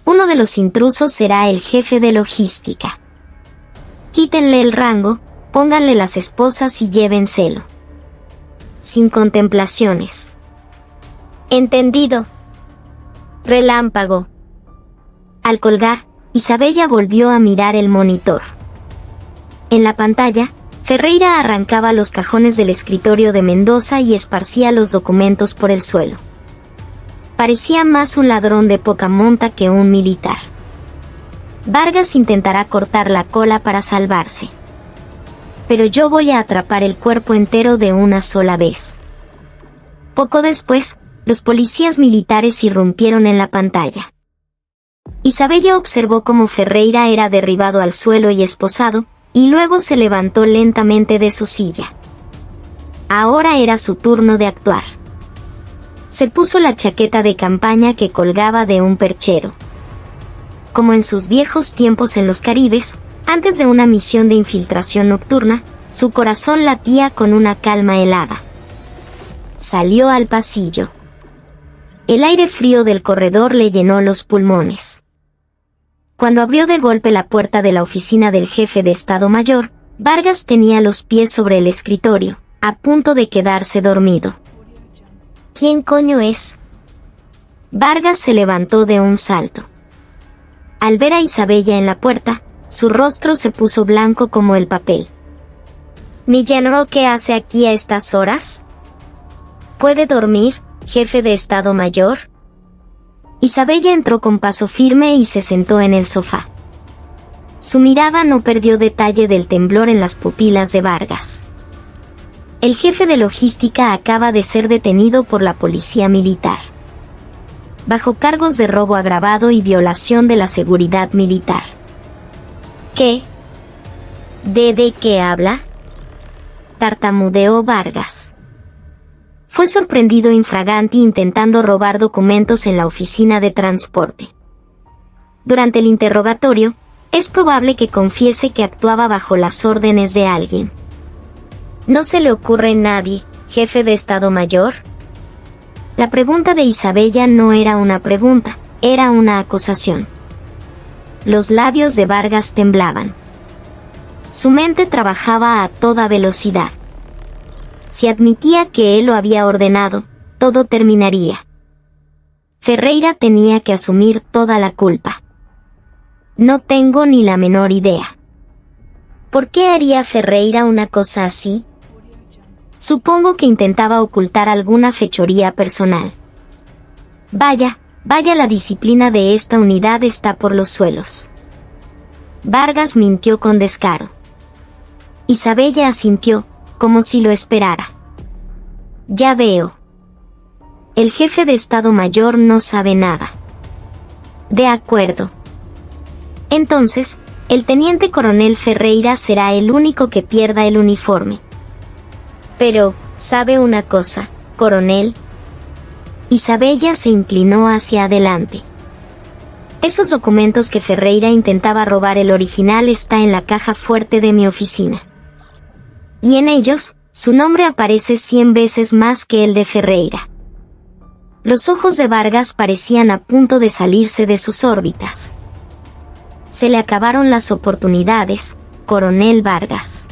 Uno de los intrusos será el jefe de logística. Quítenle el rango, pónganle las esposas y llévenselo. Sin contemplaciones. «Entendido». Relámpago. Al colgar, Isabella volvió a mirar el monitor. En la pantalla, Ferreira arrancaba los cajones del escritorio de Mendoza y esparcía los documentos por el suelo. Parecía más un ladrón de poca monta que un militar. Vargas intentará cortar la cola para salvarse. Pero yo voy a atrapar el cuerpo entero de una sola vez. Poco después, los policías militares irrumpieron en la pantalla. Isabella observó cómo Ferreira era derribado al suelo y esposado, y luego se levantó lentamente de su silla. Ahora era su turno de actuar. Se puso la chaqueta de campaña que colgaba de un perchero. Como en sus viejos tiempos en los Caribes, antes de una misión de infiltración nocturna, su corazón latía con una calma helada. Salió al pasillo. El aire frío del corredor le llenó los pulmones. Cuando abrió de golpe la puerta de la oficina del jefe de Estado Mayor, Vargas tenía los pies sobre el escritorio, a punto de quedarse dormido. ¿Quién coño es? Vargas se levantó de un salto. Al ver a Isabella en la puerta, su rostro se puso blanco como el papel. ¿Mi yerno qué hace aquí a estas horas? ¿Puede dormir, jefe de Estado Mayor? Isabella entró con paso firme y se sentó en el sofá. Su mirada no perdió detalle del temblor en las pupilas de Vargas. El jefe de logística acaba de ser detenido por la policía militar, bajo cargos de robo agravado y violación de la seguridad militar. ¿Qué? ¿De qué habla? Tartamudeó Vargas. Fue sorprendido infraganti intentando robar documentos en la oficina de transporte. Durante el interrogatorio, es probable que confiese que actuaba bajo las órdenes de alguien. ¿No se le ocurre nadie, jefe de Estado Mayor? La pregunta de Isabella no era una pregunta, era una acusación. Los labios de Vargas temblaban. Su mente trabajaba a toda velocidad. Si admitía que él lo había ordenado, todo terminaría. Ferreira tenía que asumir toda la culpa. No tengo ni la menor idea. ¿Por qué haría Ferreira una cosa así? Supongo que intentaba ocultar alguna fechoría personal. Vaya, la disciplina de esta unidad está por los suelos. Vargas mintió con descaro. Isabella asintió, como si lo esperara. Ya veo. El jefe de Estado Mayor no sabe nada. De acuerdo. Entonces, el teniente coronel Ferreira será el único que pierda el uniforme. Pero, ¿sabe una cosa, coronel? Isabella se inclinó hacia adelante. Esos documentos que Ferreira intentaba robar, el original está en la caja fuerte de mi oficina. Y en ellos, su nombre aparece 100 veces más que el de Ferreira. Los ojos de Vargas parecían a punto de salirse de sus órbitas. Se le acabaron las oportunidades, coronel Vargas.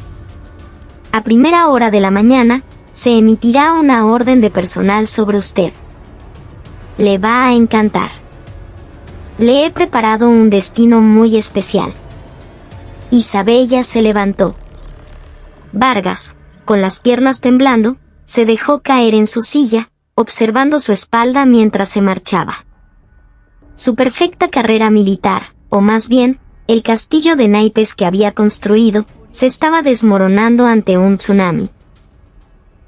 A primera hora de la mañana, se emitirá una orden de personal sobre usted. Le va a encantar. Le he preparado un destino muy especial. Isabella se levantó. Vargas, con las piernas temblando, se dejó caer en su silla, observando su espalda mientras se marchaba. Su perfecta carrera militar, o más bien, el castillo de naipes que había construido, se estaba desmoronando ante un tsunami.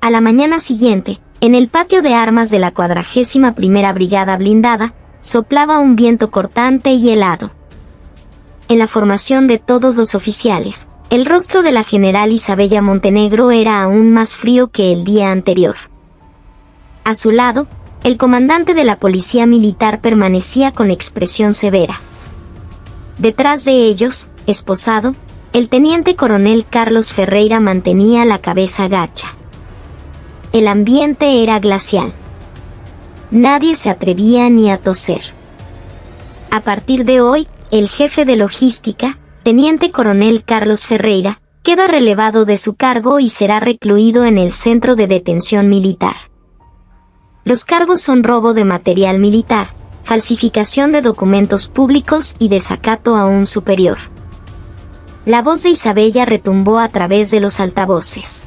A la mañana siguiente, en el patio de armas de la 41ª Brigada Blindada, soplaba un viento cortante y helado. En la formación de todos los oficiales, el rostro de la general Isabella Montenegro era aún más frío que el día anterior. A su lado, el comandante de la policía militar permanecía con expresión severa. Detrás de ellos, esposado, el teniente coronel Carlos Ferreira mantenía la cabeza gacha. El ambiente era glacial. Nadie se atrevía ni a toser. A partir de hoy, el jefe de logística, teniente coronel Carlos Ferreira, queda relevado de su cargo y será recluido en el centro de detención militar. Los cargos son robo de material militar, falsificación de documentos públicos y desacato a un superior. La voz de Isabella retumbó a través de los altavoces.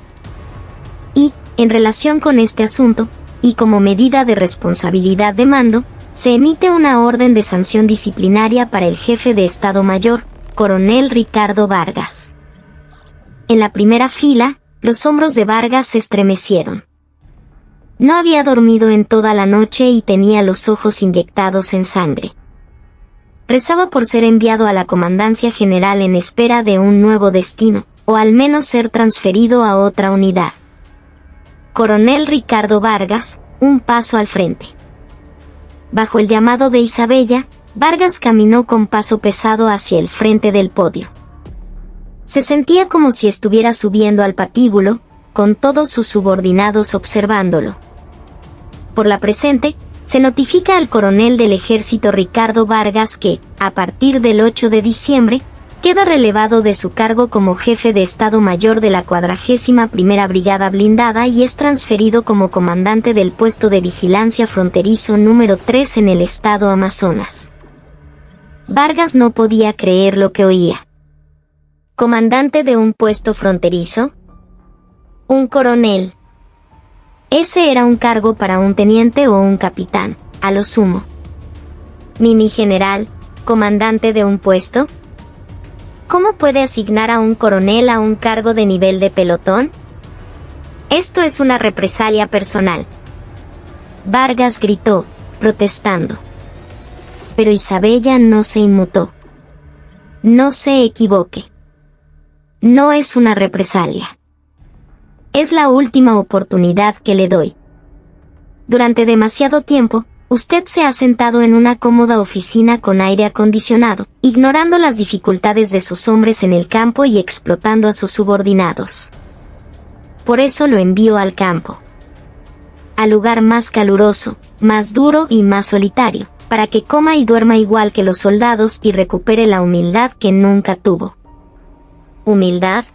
Y, en relación con este asunto, y como medida de responsabilidad de mando, se emite una orden de sanción disciplinaria para el jefe de Estado Mayor, coronel Ricardo Vargas. En la primera fila, los hombros de Vargas se estremecieron. No había dormido en toda la noche y tenía los ojos inyectados en sangre. Rezaba por ser enviado a la Comandancia General en espera de un nuevo destino, o al menos ser transferido a otra unidad. Coronel Ricardo Vargas, un paso al frente. Bajo el llamado de Isabella, Vargas caminó con paso pesado hacia el frente del podio. Se sentía como si estuviera subiendo al patíbulo, con todos sus subordinados observándolo. Por la presente, se notifica al coronel del ejército Ricardo Vargas que, a partir del 8 de diciembre, Queda relevado de su cargo como jefe de Estado Mayor de la 41ª Brigada Blindada y es transferido como comandante del puesto de vigilancia fronterizo número 3 en el estado Amazonas. Vargas no podía creer lo que oía. ¿Comandante de un puesto fronterizo? Un coronel. Ese era un cargo para un teniente o un capitán, a lo sumo. Mi general, ¿comandante de un puesto? ¿Cómo puede asignar a un coronel a un cargo de nivel de pelotón? Esto es una represalia personal. Vargas gritó, protestando. Pero Isabella no se inmutó. No se equivoque. No es una represalia. Es la última oportunidad que le doy. Durante demasiado tiempo, usted se ha sentado en una cómoda oficina con aire acondicionado, ignorando las dificultades de sus hombres en el campo y explotando a sus subordinados. Por eso lo envío al campo. Al lugar más caluroso, más duro y más solitario, para que coma y duerma igual que los soldados y recupere la humildad que nunca tuvo. ¿Humildad?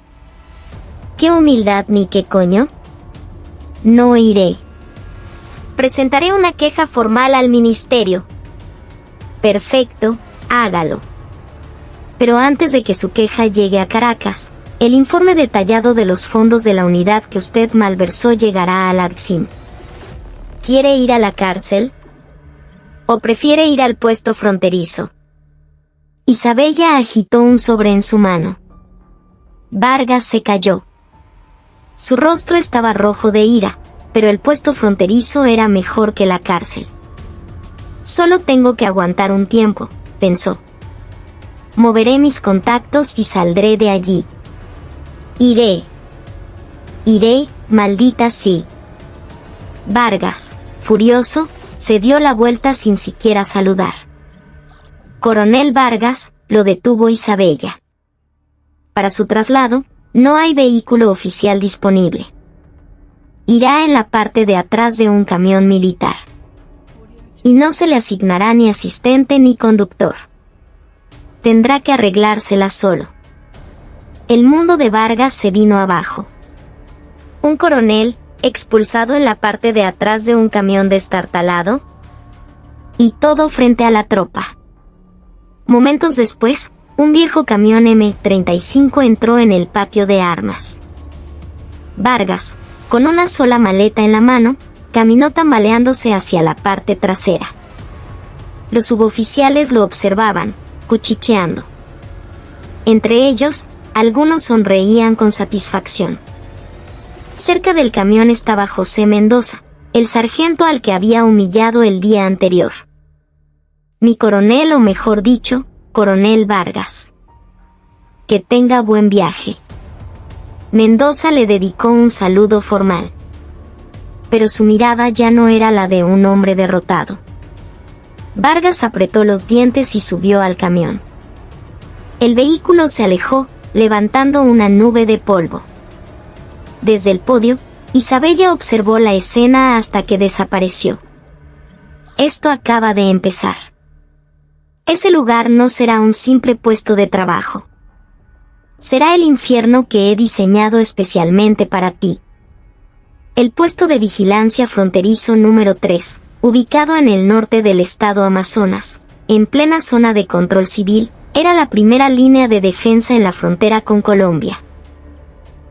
¿Qué humildad ni qué coño? No iré. Presentaré una queja formal al ministerio. Perfecto, hágalo. Pero antes de que su queja llegue a Caracas, el informe detallado de los fondos de la unidad que usted malversó llegará al ADCIM. ¿Quiere ir a la cárcel? ¿O prefiere ir al puesto fronterizo? Isabella agitó un sobre en su mano. Vargas se calló. Su rostro estaba rojo de ira, pero el puesto fronterizo era mejor que la cárcel. Solo tengo que aguantar un tiempo, pensó. Moveré mis contactos y saldré de allí. Iré, maldita sí. Vargas, furioso, se dio la vuelta sin siquiera saludar. Coronel Vargas, lo detuvo Isabella. Para su traslado, no hay vehículo oficial disponible. Irá en la parte de atrás de un camión militar. Y no se le asignará ni asistente ni conductor. Tendrá que arreglársela solo. El mundo de Vargas se vino abajo. Un coronel, expulsado en la parte de atrás de un camión destartalado. Y todo frente a la tropa. Momentos después, un viejo camión M35 entró en el patio de armas. Vargas, con una sola maleta en la mano, caminó tambaleándose hacia la parte trasera. Los suboficiales lo observaban, cuchicheando. Entre ellos, algunos sonreían con satisfacción. Cerca del camión estaba José Mendoza, el sargento al que había humillado el día anterior. Mi coronel, o mejor dicho, coronel Vargas. Que tenga buen viaje. Mendoza le dedicó un saludo formal. Pero su mirada ya no era la de un hombre derrotado. Vargas apretó los dientes y subió al camión. El vehículo se alejó, levantando una nube de polvo. Desde el podio, Isabella observó la escena hasta que desapareció. Esto acaba de empezar. Ese lugar no será un simple puesto de trabajo. Será el infierno que he diseñado especialmente para ti. El puesto de vigilancia fronterizo número 3, ubicado en el norte del estado Amazonas, en plena zona de control civil, era la primera línea de defensa en la frontera con Colombia.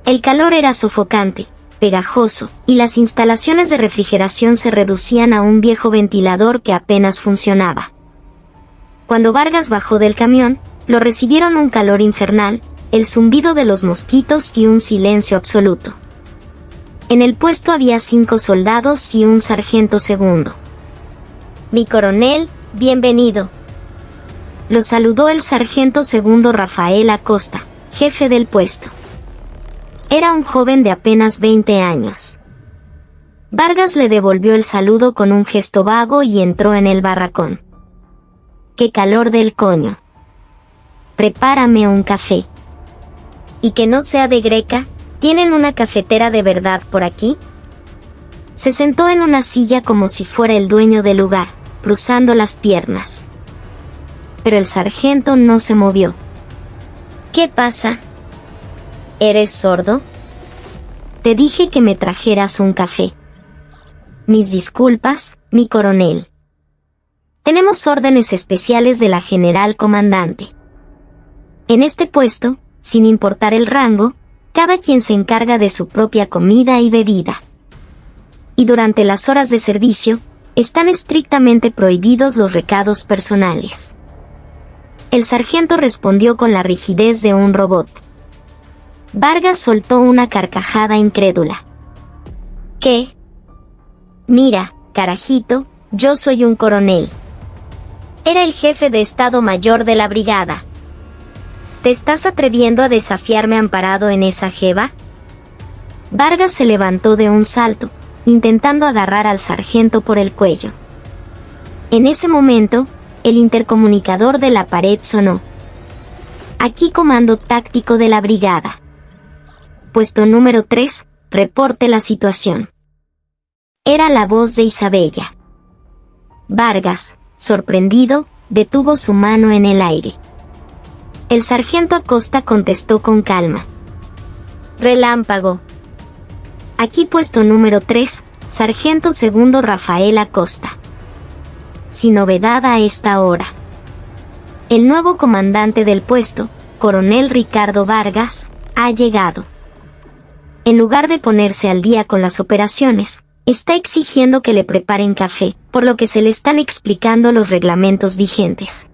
El calor era sofocante, pegajoso, y las instalaciones de refrigeración se reducían a un viejo ventilador que apenas funcionaba. Cuando Vargas bajó del camión, lo recibieron un calor infernal, el zumbido de los mosquitos y un silencio absoluto. En el puesto había 5 soldados y un sargento segundo. Mi coronel, bienvenido. Lo saludó el sargento segundo Rafael Acosta, jefe del puesto. Era un joven de apenas 20 años. Vargas le devolvió el saludo con un gesto vago y entró en el barracón. ¡Qué calor del coño! Prepárame un café. Y que no sea de greca, ¿tienen una cafetera de verdad por aquí? Se sentó en una silla como si fuera el dueño del lugar, cruzando las piernas. Pero el sargento no se movió. ¿Qué pasa? ¿Eres sordo? Te dije que me trajeras un café. Mis disculpas, mi coronel. Tenemos órdenes especiales de la general comandante. En este puesto, sin importar el rango, cada quien se encarga de su propia comida y bebida. Y durante las horas de servicio, están estrictamente prohibidos los recados personales. El sargento respondió con la rigidez de un robot. Vargas soltó una carcajada incrédula. ¿Qué? Mira, carajito, yo soy un coronel. Era el jefe de Estado Mayor de la brigada. ¿Te estás atreviendo a desafiarme amparado en esa jeva? Vargas se levantó de un salto, intentando agarrar al sargento por el cuello. En ese momento, el intercomunicador de la pared sonó. Aquí comando táctico de la brigada. Puesto número 3, reporte la situación. Era la voz de Isabella. Vargas, sorprendido, detuvo su mano en el aire. El sargento Acosta contestó con calma. Relámpago. Aquí puesto número 3, sargento segundo Rafael Acosta. Sin novedad a esta hora. El nuevo comandante del puesto, coronel Ricardo Vargas, ha llegado. En lugar de ponerse al día con las operaciones, está exigiendo que le preparen café, por lo que se le están explicando los reglamentos vigentes.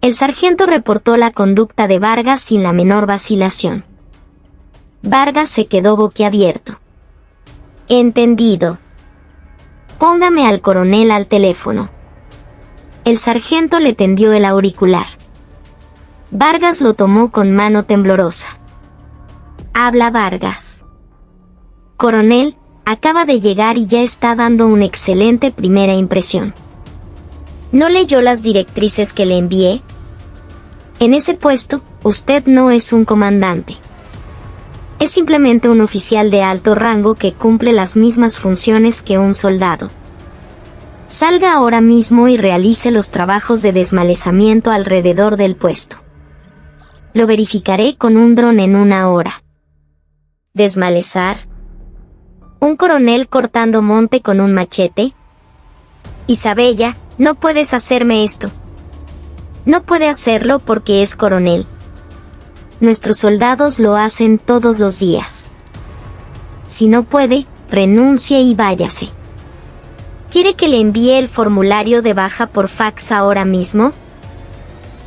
El sargento reportó la conducta de Vargas sin la menor vacilación. Vargas se quedó boquiabierto. Entendido. Póngame al coronel al teléfono. El sargento le tendió el auricular. Vargas lo tomó con mano temblorosa. Habla Vargas. Coronel, acaba de llegar y ya está dando una excelente primera impresión. ¿No leyó las directrices que le envié? En ese puesto, usted no es un comandante. Es simplemente un oficial de alto rango que cumple las mismas funciones que un soldado. Salga ahora mismo y realice los trabajos de desmalezamiento alrededor del puesto. Lo verificaré con un dron en 1 hora. ¿Desmalezar? ¿Un coronel cortando monte con un machete? Isabella, no puedes hacerme esto. No puede hacerlo porque es coronel. Nuestros soldados lo hacen todos los días. Si no puede, renuncie y váyase. ¿Quiere que le envíe el formulario de baja por fax ahora mismo?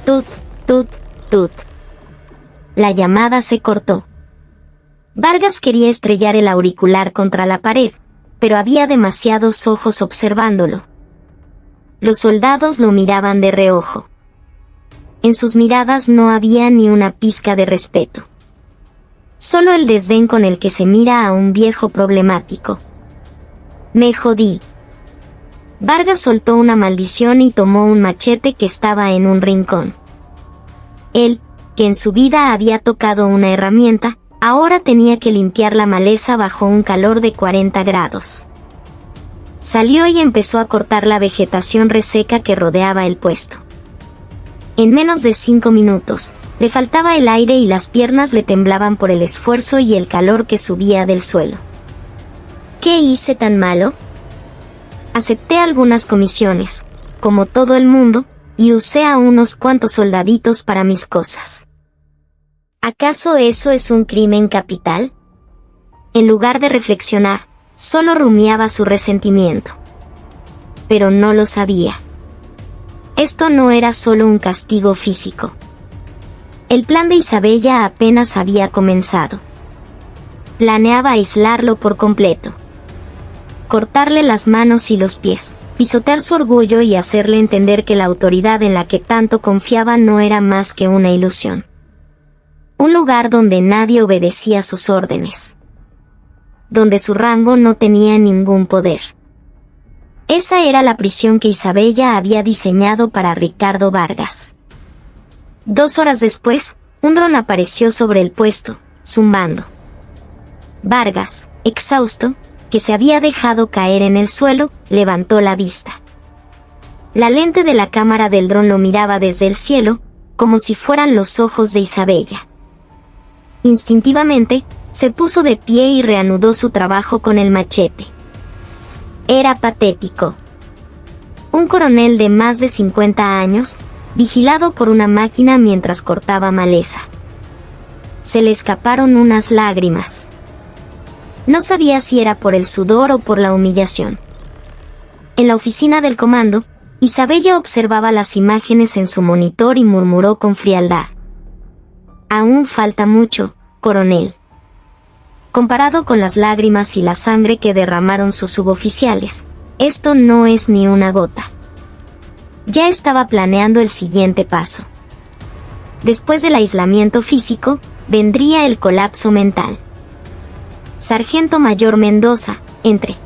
Tut, tut, tut. La llamada se cortó. Vargas quería estrellar el auricular contra la pared, pero había demasiados ojos observándolo. Los soldados lo miraban de reojo. En sus miradas no había ni una pizca de respeto. Solo el desdén con el que se mira a un viejo problemático. Me jodí. Vargas soltó una maldición y tomó un machete que estaba en un rincón. Él, que en su vida había tocado una herramienta, ahora tenía que limpiar la maleza bajo un calor de 40 grados. Salió y empezó a cortar la vegetación reseca que rodeaba el puesto. En menos de 5 minutos, le faltaba el aire y las piernas le temblaban por el esfuerzo y el calor que subía del suelo. ¿Qué hice tan malo? Acepté algunas comisiones, como todo el mundo, y usé a unos cuantos soldaditos para mis cosas. ¿Acaso eso es un crimen capital? En lugar de reflexionar, solo rumiaba su resentimiento. Pero no lo sabía. Esto no era solo un castigo físico. El plan de Isabella apenas había comenzado. Planeaba aislarlo por completo. Cortarle las manos y los pies, pisotear su orgullo y hacerle entender que la autoridad en la que tanto confiaba no era más que una ilusión. Un lugar donde nadie obedecía sus órdenes. Donde su rango no tenía ningún poder. Esa era la prisión que Isabella había diseñado para Ricardo Vargas. 2 horas después, un dron apareció sobre el puesto, zumbando. Vargas, exhausto, que se había dejado caer en el suelo, levantó la vista. La lente de la cámara del dron lo miraba desde el cielo, como si fueran los ojos de Isabella. Instintivamente, se puso de pie y reanudó su trabajo con el machete. Era patético. Un coronel de más de 50 años, vigilado por una máquina mientras cortaba maleza. Se le escaparon unas lágrimas. No sabía si era por el sudor o por la humillación. En la oficina del comando, Isabella observaba las imágenes en su monitor y murmuró con frialdad. Aún falta mucho, coronel. Comparado con las lágrimas y la sangre que derramaron sus suboficiales, esto no es ni una gota. Ya estaba planeando el siguiente paso. Después del aislamiento físico, vendría el colapso mental. Sargento Mayor Mendoza, entre.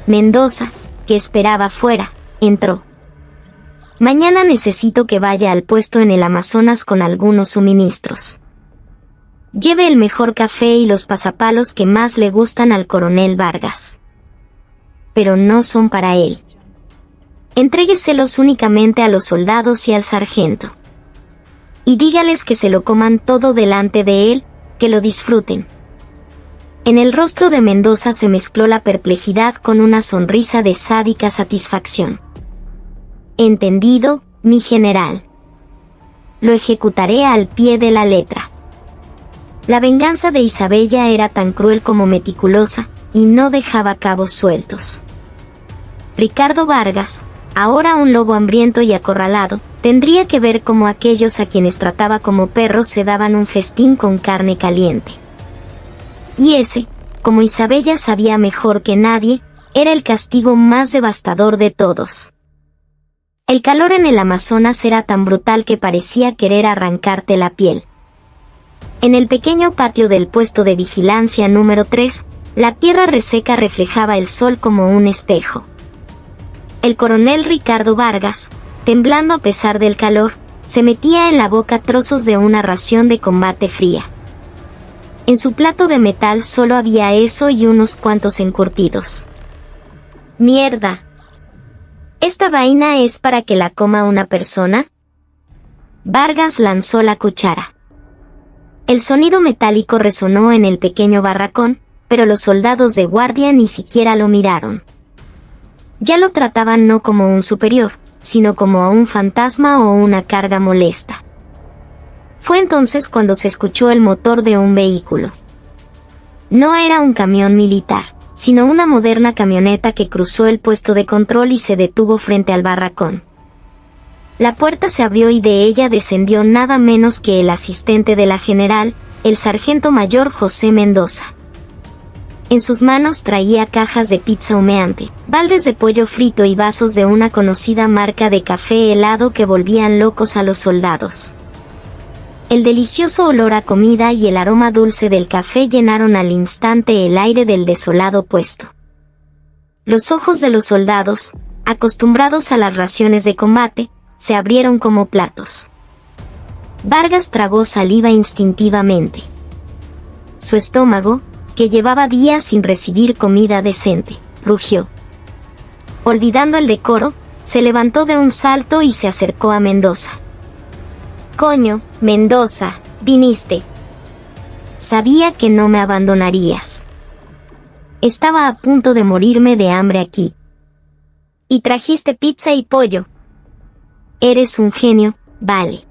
Mendoza, que esperaba fuera, entró. Mañana necesito que vaya al puesto en el Amazonas con algunos suministros. Lleve el mejor café y los pasapalos que más le gustan al coronel Vargas. Pero no son para él. Entrégueselos únicamente a los soldados y al sargento. Y dígales que se lo coman todo delante de él, que lo disfruten. En el rostro de Mendoza se mezcló la perplejidad con una sonrisa de sádica satisfacción. Entendido, mi general. Lo ejecutaré al pie de la letra. La venganza de Isabella era tan cruel como meticulosa, y no dejaba cabos sueltos. Ricardo Vargas, ahora un lobo hambriento y acorralado, tendría que ver cómo aquellos a quienes trataba como perros se daban un festín con carne caliente. Y ese, como Isabella sabía mejor que nadie, era el castigo más devastador de todos. El calor en el Amazonas era tan brutal que parecía querer arrancarte la piel. En el pequeño patio del puesto de vigilancia número 3, la tierra reseca reflejaba el sol como un espejo. El coronel Ricardo Vargas, temblando a pesar del calor, se metía en la boca trozos de una ración de combate fría. En su plato de metal solo había eso y unos cuantos encurtidos. ¡Mierda! ¿Esta vaina es para que la coma una persona? Vargas lanzó la cuchara. El sonido metálico resonó en el pequeño barracón, pero los soldados de guardia ni siquiera lo miraron. Ya lo trataban no como un superior, sino como a un fantasma o una carga molesta. Fue entonces cuando se escuchó el motor de un vehículo. No era un camión militar, sino una moderna camioneta que cruzó el puesto de control y se detuvo frente al barracón. La puerta se abrió y de ella descendió nada menos que el asistente de la general, el sargento mayor José Mendoza. En sus manos traía cajas de pizza humeante, baldes de pollo frito y vasos de una conocida marca de café helado que volvían locos a los soldados. El delicioso olor a comida y el aroma dulce del café llenaron al instante el aire del desolado puesto. Los ojos de los soldados, acostumbrados a las raciones de combate, se abrieron como platos. Vargas tragó saliva instintivamente. Su estómago, que llevaba días sin recibir comida decente, rugió. Olvidando el decoro, se levantó de un salto y se acercó a Mendoza. «Coño, Mendoza, viniste. Sabía que no me abandonarías. Estaba a punto de morirme de hambre aquí. Y trajiste pizza y pollo. Eres un genio, vale».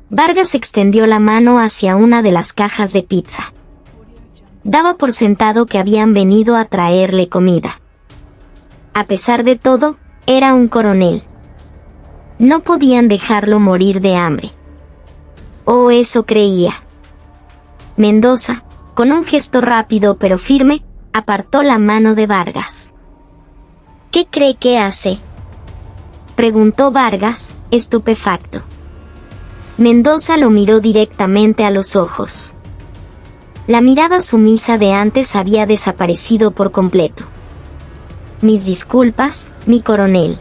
Vargas extendió la mano hacia una de las cajas de pizza. Daba por sentado que habían venido a traerle comida. A pesar de todo, era un coronel. No podían dejarlo morir de hambre. O eso creía. Mendoza, con un gesto rápido pero firme, apartó la mano de Vargas. «¿Qué cree que hace?», preguntó Vargas, estupefacto. Mendoza lo miró directamente a los ojos. La mirada sumisa de antes había desaparecido por completo. «Mis disculpas, mi coronel.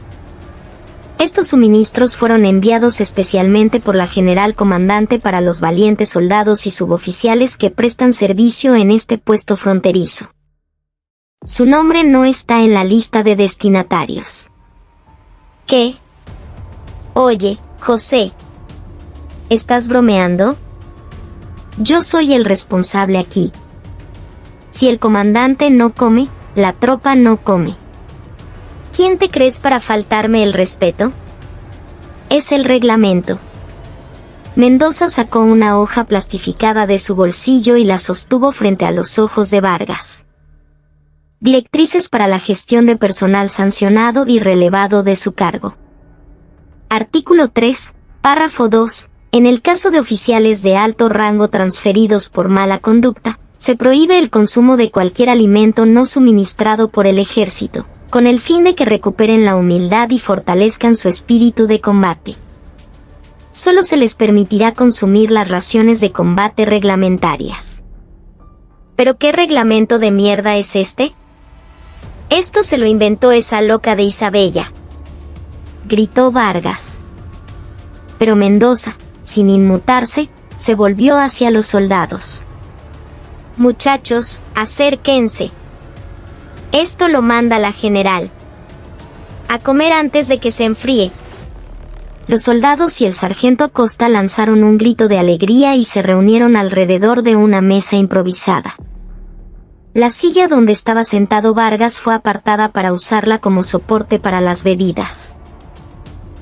Estos suministros fueron enviados especialmente por la general comandante para los valientes soldados y suboficiales que prestan servicio en este puesto fronterizo. Su nombre no está en la lista de destinatarios». «¿Qué? Oye, José, ¿Estás bromeando? Yo soy el responsable aquí. Si el comandante no come, la tropa no come. ¿Quién te crees para faltarme el respeto? Es el reglamento. Mendoza sacó una hoja plastificada de su bolsillo y la sostuvo frente a los ojos de Vargas. Directrices para la gestión de personal sancionado y relevado de su cargo. Artículo 3, párrafo 2. En el caso de oficiales de alto rango transferidos por mala conducta, se prohíbe el consumo de cualquier alimento no suministrado por el ejército, con el fin de que recuperen la humildad y fortalezcan su espíritu de combate. Solo se les permitirá consumir las raciones de combate reglamentarias. ¿Pero qué reglamento de mierda es este? Esto se lo inventó esa loca de Isabella, gritó Vargas. Pero Mendoza, sin inmutarse, se volvió hacia los soldados. Muchachos, acérquense. Esto lo manda la general. A comer antes de que se enfríe. Los soldados y el sargento Acosta lanzaron un grito de alegría y se reunieron alrededor de una mesa improvisada. La silla donde estaba sentado Vargas fue apartada para usarla como soporte para las bebidas.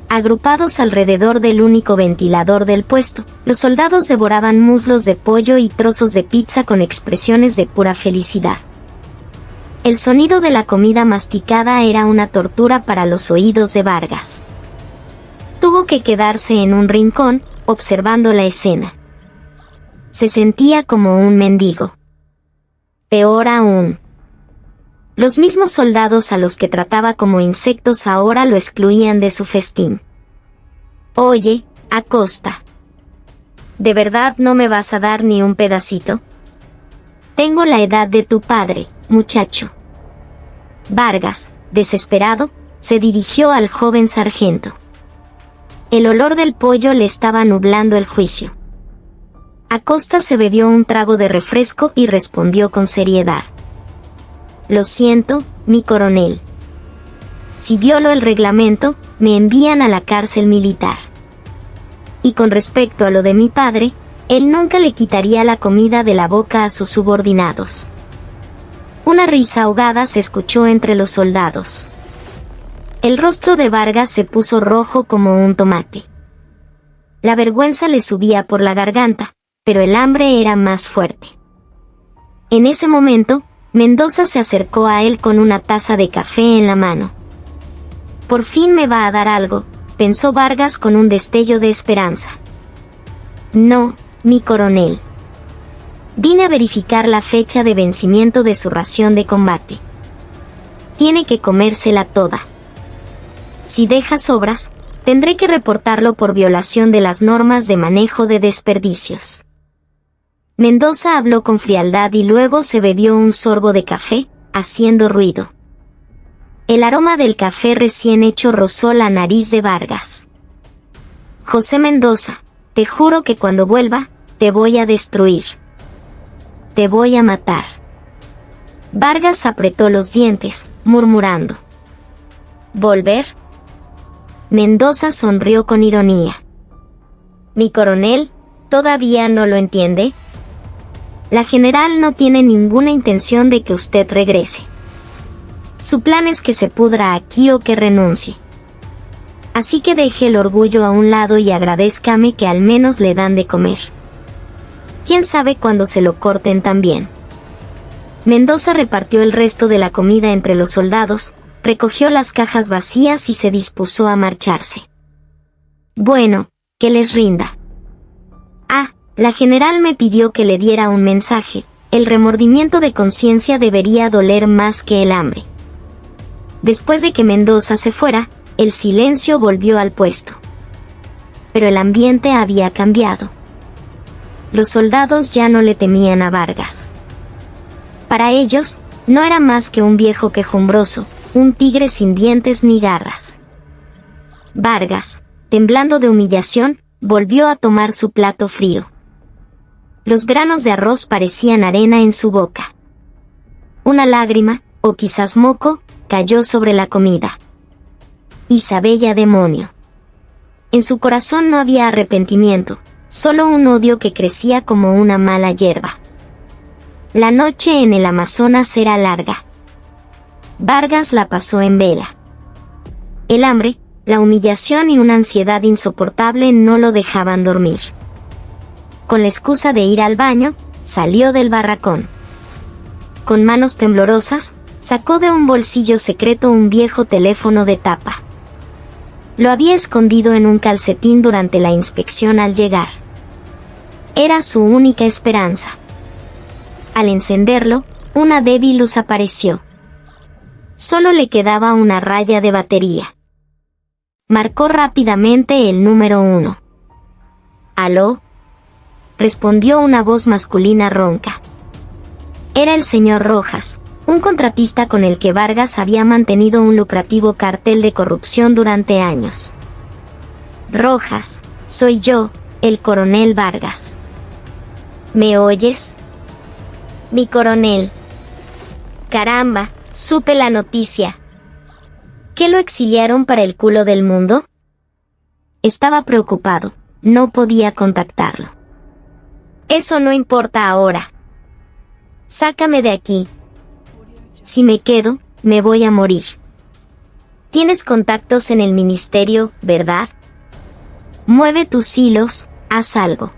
Agrupados alrededor del único ventilador del puesto, los soldados devoraban muslos de pollo y trozos de pizza con expresiones de pura felicidad. El sonido de la comida masticada era una tortura para los oídos de Vargas. Tuvo que quedarse en un rincón, observando la escena. Se sentía como un mendigo. Peor aún. Los mismos soldados a los que trataba como insectos ahora lo excluían de su festín. Oye, Acosta. ¿De verdad no me vas a dar ni un pedacito? Tengo la edad de tu padre, muchacho. Vargas, desesperado, se dirigió al joven sargento. El olor del pollo le estaba nublando el juicio. Acosta se bebió un trago de refresco y respondió con seriedad. Lo siento, mi coronel. Si violo el reglamento, me envían a la cárcel militar. Y con respecto a lo de mi padre, él nunca le quitaría la comida de la boca a sus subordinados. Una risa ahogada se escuchó entre los soldados. El rostro de Vargas se puso rojo como un tomate. La vergüenza le subía por la garganta, pero el hambre era más fuerte. En ese momento, Mendoza se acercó a él con una taza de café en la mano. Por fin me va a dar algo, pensó Vargas con un destello de esperanza. No, mi coronel. Vine a verificar la fecha de vencimiento de su ración de combate. Tiene que comérsela toda. Si deja sobras, tendré que reportarlo por violación de las normas de manejo de desperdicios. Mendoza habló con frialdad y luego se bebió un sorbo de café, haciendo ruido. El aroma del café recién hecho rozó la nariz de Vargas. José Mendoza, te juro que cuando vuelva, te voy a destruir. Te voy a matar. Vargas apretó los dientes, murmurando. ¿Volver? Mendoza sonrió con ironía. ¿Mi coronel todavía no lo entiende? La general no tiene ninguna intención de que usted regrese. Su plan es que se pudra aquí o que renuncie. Así que deje el orgullo a un lado y agradézcame que al menos le dan de comer. ¿Quién sabe cuándo se lo corten también? Mendoza repartió el resto de la comida entre los soldados, recogió las cajas vacías y se dispuso a marcharse. Bueno, que les rinda. Ah, la general me pidió que le diera un mensaje. El remordimiento de conciencia debería doler más que el hambre. Después de que Mendoza se fuera, el silencio volvió al puesto. Pero el ambiente había cambiado. Los soldados ya no le temían a Vargas. Para ellos, no era más que un viejo quejumbroso, un tigre sin dientes ni garras. Vargas, temblando de humillación, volvió a tomar su plato frío. Los granos de arroz parecían arena en su boca. Una lágrima, o quizás moco, cayó sobre la comida. Isabella demonio. En su corazón no había arrepentimiento, solo un odio que crecía como una mala hierba. La noche en el Amazonas era larga. Vargas la pasó en vela. El hambre, la humillación y una ansiedad insoportable no lo dejaban dormir. Con la excusa de ir al baño, salió del barracón. Con manos temblorosas, sacó de un bolsillo secreto un viejo teléfono de tapa. Lo había escondido en un calcetín durante la inspección al llegar. Era su única esperanza. Al encenderlo, una débil luz apareció. Solo le quedaba una raya de batería. Marcó rápidamente el número 1. «¿Aló?», respondió una voz masculina ronca. Era el señor Rojas, un contratista con el que Vargas había mantenido un lucrativo cartel de corrupción durante años. «Rojas, soy yo, el coronel Vargas». «¿Me oyes?». «Mi coronel». «Caramba, supe la noticia». ¿Qué lo exiliaron para el culo del mundo? Estaba preocupado, no podía contactarlo. Eso no importa ahora. Sácame de aquí. Si me quedo, me voy a morir. Tienes contactos en el ministerio, ¿verdad? Mueve tus hilos, haz algo.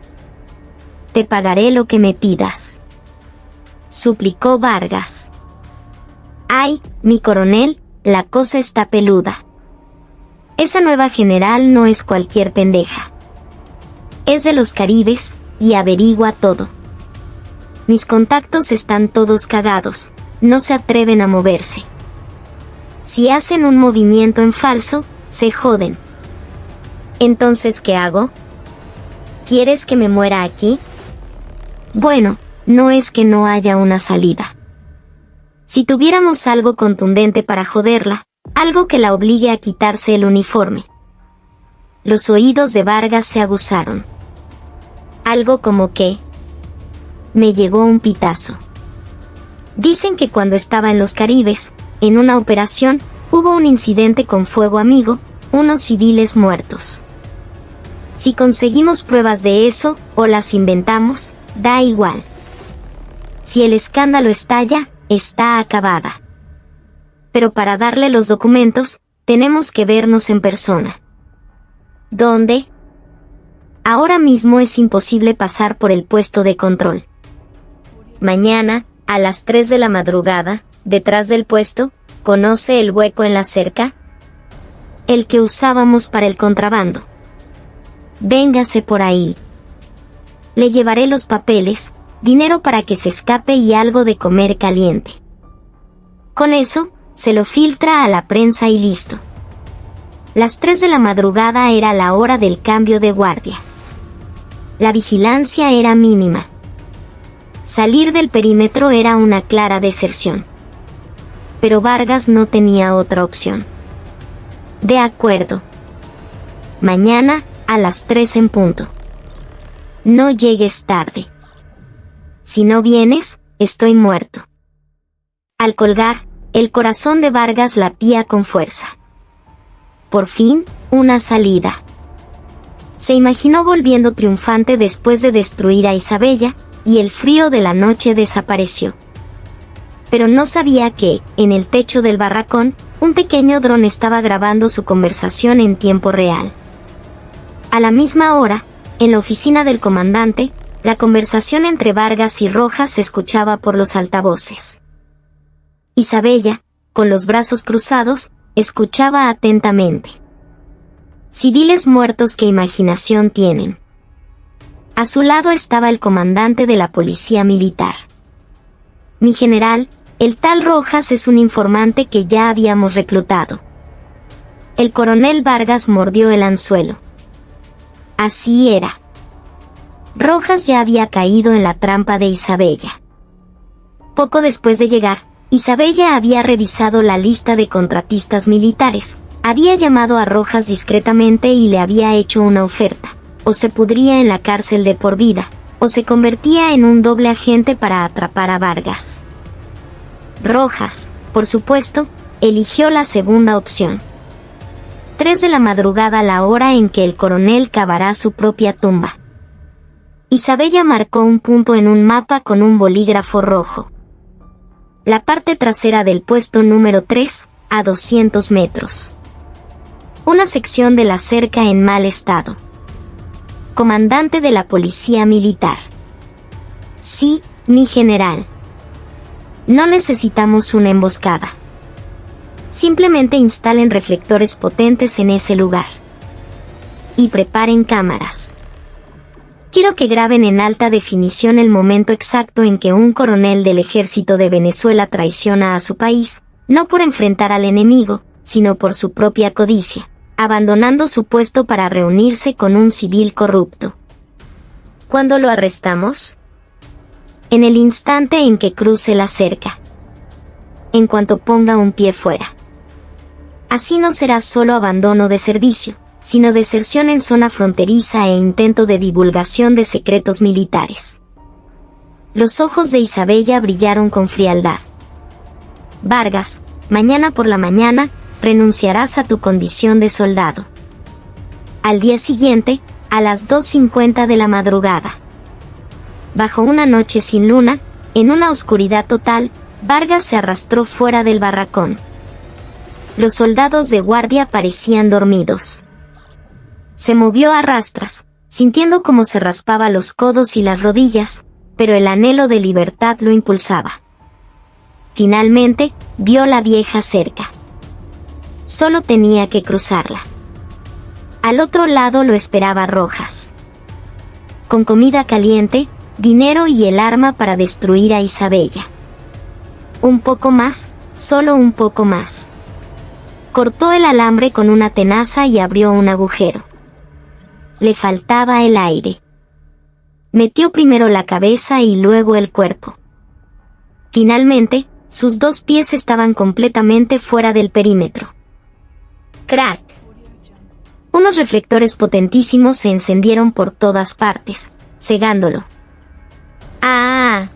Te pagaré lo que me pidas. Suplicó Vargas. Ay, mi coronel, la cosa está peluda. Esa nueva general no es cualquier pendeja. Es de los Caribes, y averigua todo. Mis contactos están todos cagados, no se atreven a moverse. Si hacen un movimiento en falso, se joden. Entonces, ¿qué hago? ¿Quieres que me muera aquí? Bueno, no es que no haya una salida. Si tuviéramos algo contundente para joderla, algo que la obligue a quitarse el uniforme. Los oídos de Vargas se aguzaron. Algo como que... Me llegó un pitazo. Dicen que cuando estaba en los Caribes, en una operación, hubo un incidente con fuego amigo, unos civiles muertos. Si conseguimos pruebas de eso, o las inventamos, da igual. Si el escándalo estalla, está acabada. Pero para darle los documentos, tenemos que vernos en persona. ¿Dónde? Ahora mismo es imposible pasar por el puesto de control. Mañana, a las 3 de la madrugada, detrás del puesto, ¿conoce el hueco en la cerca? El que usábamos para el contrabando. Véngase por ahí. Le llevaré los papeles, dinero para que se escape y algo de comer caliente. Con eso, se lo filtra a la prensa y listo. Las 3 de la madrugada era la hora del cambio de guardia. La vigilancia era mínima. Salir del perímetro era una clara deserción. Pero Vargas no tenía otra opción. De acuerdo. Mañana, a las 3 en punto. No llegues tarde. Si no vienes, estoy muerto. Al colgar, el corazón de Vargas latía con fuerza. Por fin, una salida. Se imaginó volviendo triunfante después de destruir a Isabella, y el frío de la noche desapareció. Pero no sabía que, en el techo del barracón, un pequeño dron estaba grabando su conversación en tiempo real. A la misma hora, en la oficina del comandante, la conversación entre Vargas y Rojas se escuchaba por los altavoces. Isabella, con los brazos cruzados, escuchaba atentamente. Civiles muertos, ¿qué imaginación tienen? A su lado estaba el comandante de la policía militar. Mi general, el tal Rojas es un informante que ya habíamos reclutado. El coronel Vargas mordió el anzuelo. Así era. Rojas ya había caído en la trampa de Isabella. Poco después de llegar, Isabella había revisado la lista de contratistas militares, había llamado a Rojas discretamente y le había hecho una oferta: o se pudría en la cárcel de por vida, o se convertía en un doble agente para atrapar a Vargas. Rojas, por supuesto, eligió la segunda opción. 3 de la madrugada, la hora en que el coronel cavará su propia tumba. Isabella marcó un punto en un mapa con un bolígrafo rojo. La parte trasera del puesto número 3, a 200 metros. Una sección de la cerca en mal estado. Comandante de la Policía Militar. Sí, mi general. No necesitamos una emboscada. Simplemente instalen reflectores potentes en ese lugar. Y preparen cámaras. Quiero que graben en alta definición el momento exacto en que un coronel del ejército de Venezuela traiciona a su país, no por enfrentar al enemigo, sino por su propia codicia, abandonando su puesto para reunirse con un civil corrupto. ¿Cuándo lo arrestamos? En el instante en que cruce la cerca. En cuanto ponga un pie fuera. Así no será solo abandono de servicio, sino deserción en zona fronteriza e intento de divulgación de secretos militares. Los ojos de Isabella brillaron con frialdad. Vargas, mañana por la mañana, renunciarás a tu condición de soldado. Al día siguiente, a las 2:50 de la madrugada. Bajo una noche sin luna, en una oscuridad total, Vargas se arrastró fuera del barracón. Los soldados de guardia parecían dormidos. Se movió a rastras, sintiendo cómo se raspaba los codos y las rodillas, pero el anhelo de libertad lo impulsaba. Finalmente, vio la vieja cerca. Solo tenía que cruzarla. Al otro lado lo esperaba Rojas. Con comida caliente, dinero y el arma para destruir a Isabella. Un poco más, solo un poco más. Cortó el alambre con una tenaza y abrió un agujero. Le faltaba el aire. Metió primero la cabeza y luego el cuerpo. Finalmente, sus 2 pies estaban completamente fuera del perímetro. ¡Crack! Unos reflectores potentísimos se encendieron por todas partes, cegándolo. ¡Ah!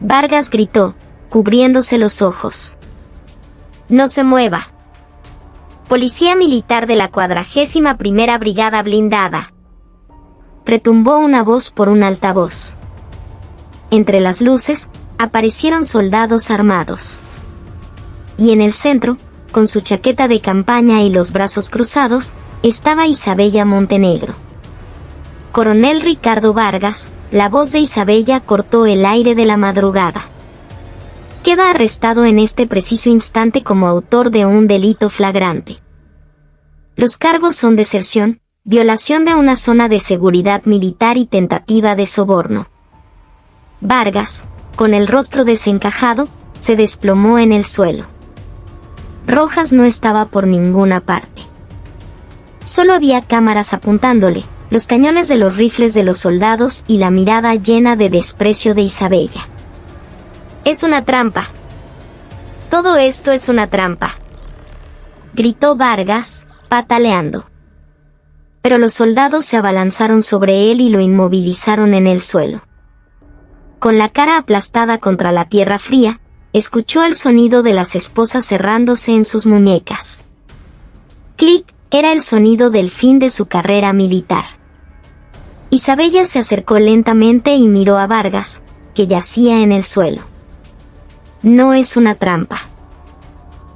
Vargas gritó, cubriéndose los ojos. ¡No se mueva! Policía Militar de la 41ª Brigada Blindada. Retumbó una voz por un altavoz. Entre las luces, aparecieron soldados armados. Y en el centro, con su chaqueta de campaña y los brazos cruzados, estaba Isabella Montenegro. Coronel Ricardo Vargas, la voz de Isabella cortó el aire de la madrugada. Queda arrestado en este preciso instante como autor de un delito flagrante. Los cargos son deserción, violación de una zona de seguridad militar y tentativa de soborno. Vargas, con el rostro desencajado, se desplomó en el suelo. Rojas no estaba por ninguna parte. Solo había cámaras apuntándole, los cañones de los rifles de los soldados y la mirada llena de desprecio de Isabella. Es una trampa. Todo esto es una trampa. Gritó Vargas, pataleando. Pero los soldados se abalanzaron sobre él y lo inmovilizaron en el suelo. Con la cara aplastada contra la tierra fría, escuchó el sonido de las esposas cerrándose en sus muñecas. Clic, era el sonido del fin de su carrera militar. Isabella se acercó lentamente y miró a Vargas, que yacía en el suelo. No es una trampa.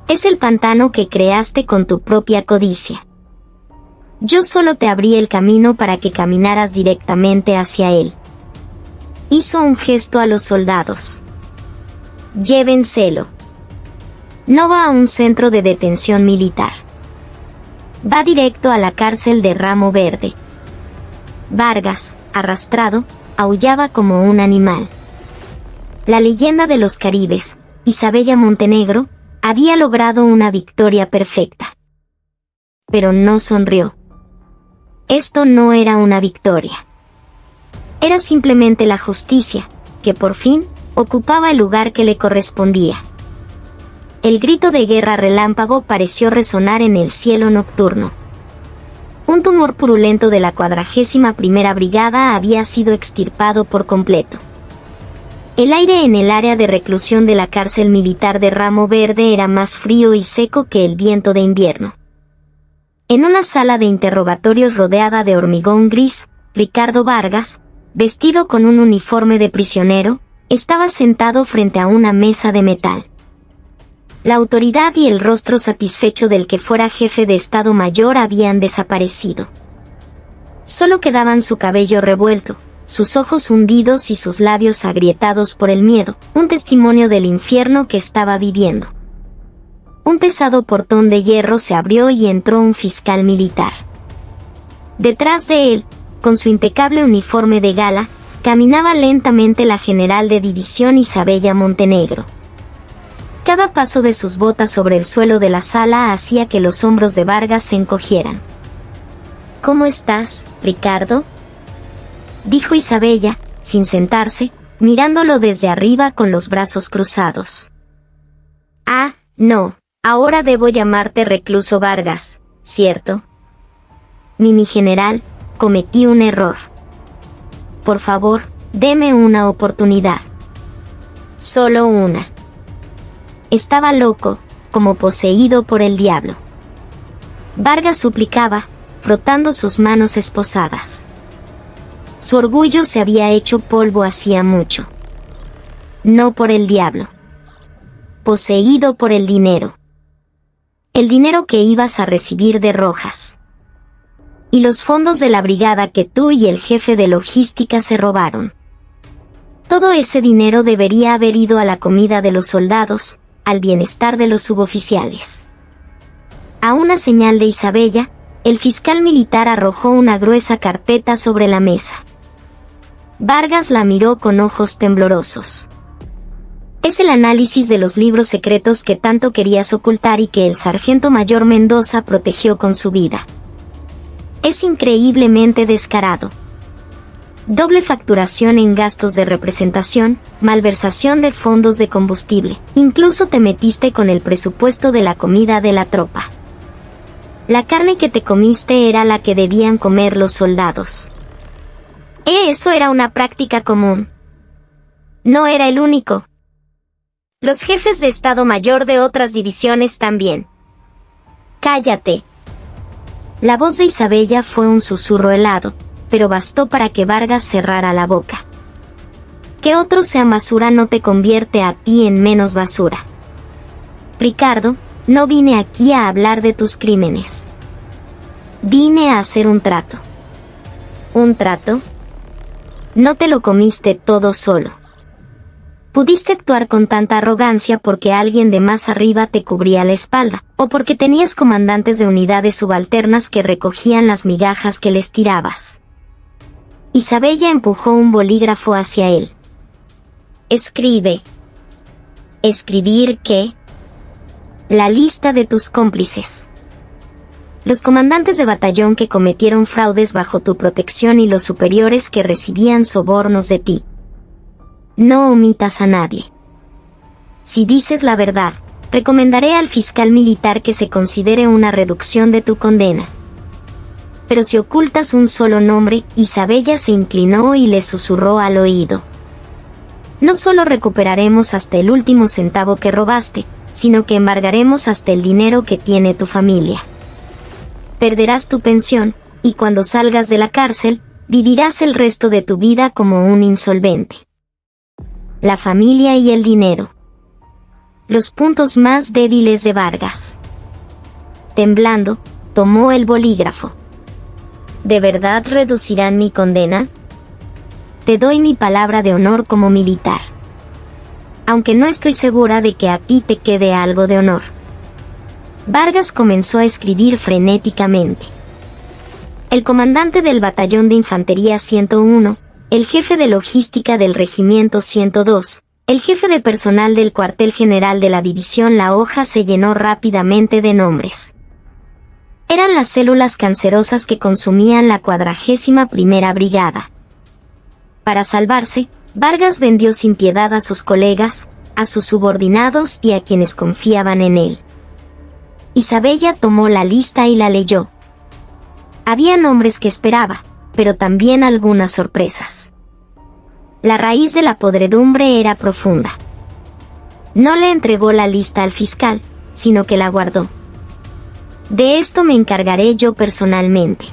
Es el pantano que creaste con tu propia codicia. Yo solo te abrí el camino para que caminaras directamente hacia él. Hizo un gesto a los soldados. Llévenselo. No va a un centro de detención militar. Va directo a la cárcel de Ramo Verde. Vargas, arrastrado, aullaba como un animal. La leyenda de los Caribes, Isabella Montenegro, había logrado una victoria perfecta. Pero no sonrió. Esto no era una victoria. Era simplemente la justicia, que por fin, ocupaba el lugar que le correspondía. El grito de guerra relámpago pareció resonar en el cielo nocturno. Un tumor purulento de la 41ª Brigada había sido extirpado por completo. El aire en el área de reclusión de la cárcel militar de Ramo Verde era más frío y seco que el viento de invierno. En una sala de interrogatorios rodeada de hormigón gris, Ricardo Vargas, vestido con un uniforme de prisionero, estaba sentado frente a una mesa de metal. La autoridad y el rostro satisfecho del que fuera jefe de Estado Mayor habían desaparecido. Solo quedaban su cabello revuelto, sus ojos hundidos y sus labios agrietados por el miedo, un testimonio del infierno que estaba viviendo. Un pesado portón de hierro se abrió y entró un fiscal militar. Detrás de él, con su impecable uniforme de gala, caminaba lentamente la general de división Isabella Montenegro. Cada paso de sus botas sobre el suelo de la sala hacía que los hombros de Vargas se encogieran. «¿Cómo estás, Ricardo?», dijo Isabella, sin sentarse, mirándolo desde arriba con los brazos cruzados. «Ah, no, ahora debo llamarte recluso Vargas, ¿cierto?». «Mi general, cometí un error. Por favor, deme una oportunidad». «Solo una». Estaba loco, como poseído por el diablo. Vargas suplicaba, frotando sus manos esposadas. Su orgullo se había hecho polvo hacía mucho. No por el diablo. Poseído por el dinero. El dinero que ibas a recibir de Rojas. Y los fondos de la brigada que tú y el jefe de logística se robaron. Todo ese dinero debería haber ido a la comida de los soldados, al bienestar de los suboficiales. A una señal de Isabella, el fiscal militar arrojó una gruesa carpeta sobre la mesa. Vargas la miró con ojos temblorosos. «Es el análisis de los libros secretos que tanto querías ocultar y que el sargento mayor Mendoza protegió con su vida. Es increíblemente descarado. Doble facturación en gastos de representación, malversación de fondos de combustible, incluso te metiste con el presupuesto de la comida de la tropa. La carne que te comiste era la que debían comer los soldados. Eso era una práctica común. No era el único. Los jefes de Estado Mayor de otras divisiones también». «Cállate». La voz de Isabella fue un susurro helado, pero bastó para que Vargas cerrara la boca. Que otro sea basura no te convierte a ti en menos basura. Ricardo, no vine aquí a hablar de tus crímenes. Vine a hacer un trato». «¿Un trato?». «No te lo comiste todo solo. Pudiste actuar con tanta arrogancia porque alguien de más arriba te cubría la espalda, o porque tenías comandantes de unidades subalternas que recogían las migajas que les tirabas». Isabella empujó un bolígrafo hacia él. «Escribe». «¿Escribir qué?». «La lista de tus cómplices. Los comandantes de batallón que cometieron fraudes bajo tu protección y los superiores que recibían sobornos de ti. No omitas a nadie. Si dices la verdad, recomendaré al fiscal militar que se considere una reducción de tu condena. Pero si ocultas un solo nombre», Isabella se inclinó y le susurró al oído. «No solo recuperaremos hasta el último centavo que robaste, sino que embargaremos hasta el dinero que tiene tu familia. Perderás tu pensión, y cuando salgas de la cárcel, vivirás el resto de tu vida como un insolvente. La familia y el dinero. Los puntos más débiles de Vargas». Temblando, tomó el bolígrafo. «¿De verdad reducirán mi condena?». «Te doy mi palabra de honor como militar. Aunque no estoy segura de que a ti te quede algo de honor». Vargas comenzó a escribir frenéticamente. El comandante del batallón de infantería 101, el jefe de logística del regimiento 102, el jefe de personal del cuartel general de la división. La hoja se llenó rápidamente de nombres. Eran las células cancerosas que consumían la 41ª Brigada. Para salvarse, Vargas vendió sin piedad a sus colegas, a sus subordinados y a quienes confiaban en él. Isabella tomó la lista y la leyó. Había nombres que esperaba, pero también algunas sorpresas. La raíz de la podredumbre era profunda. No le entregó la lista al fiscal, sino que la guardó. «De esto me encargaré yo personalmente.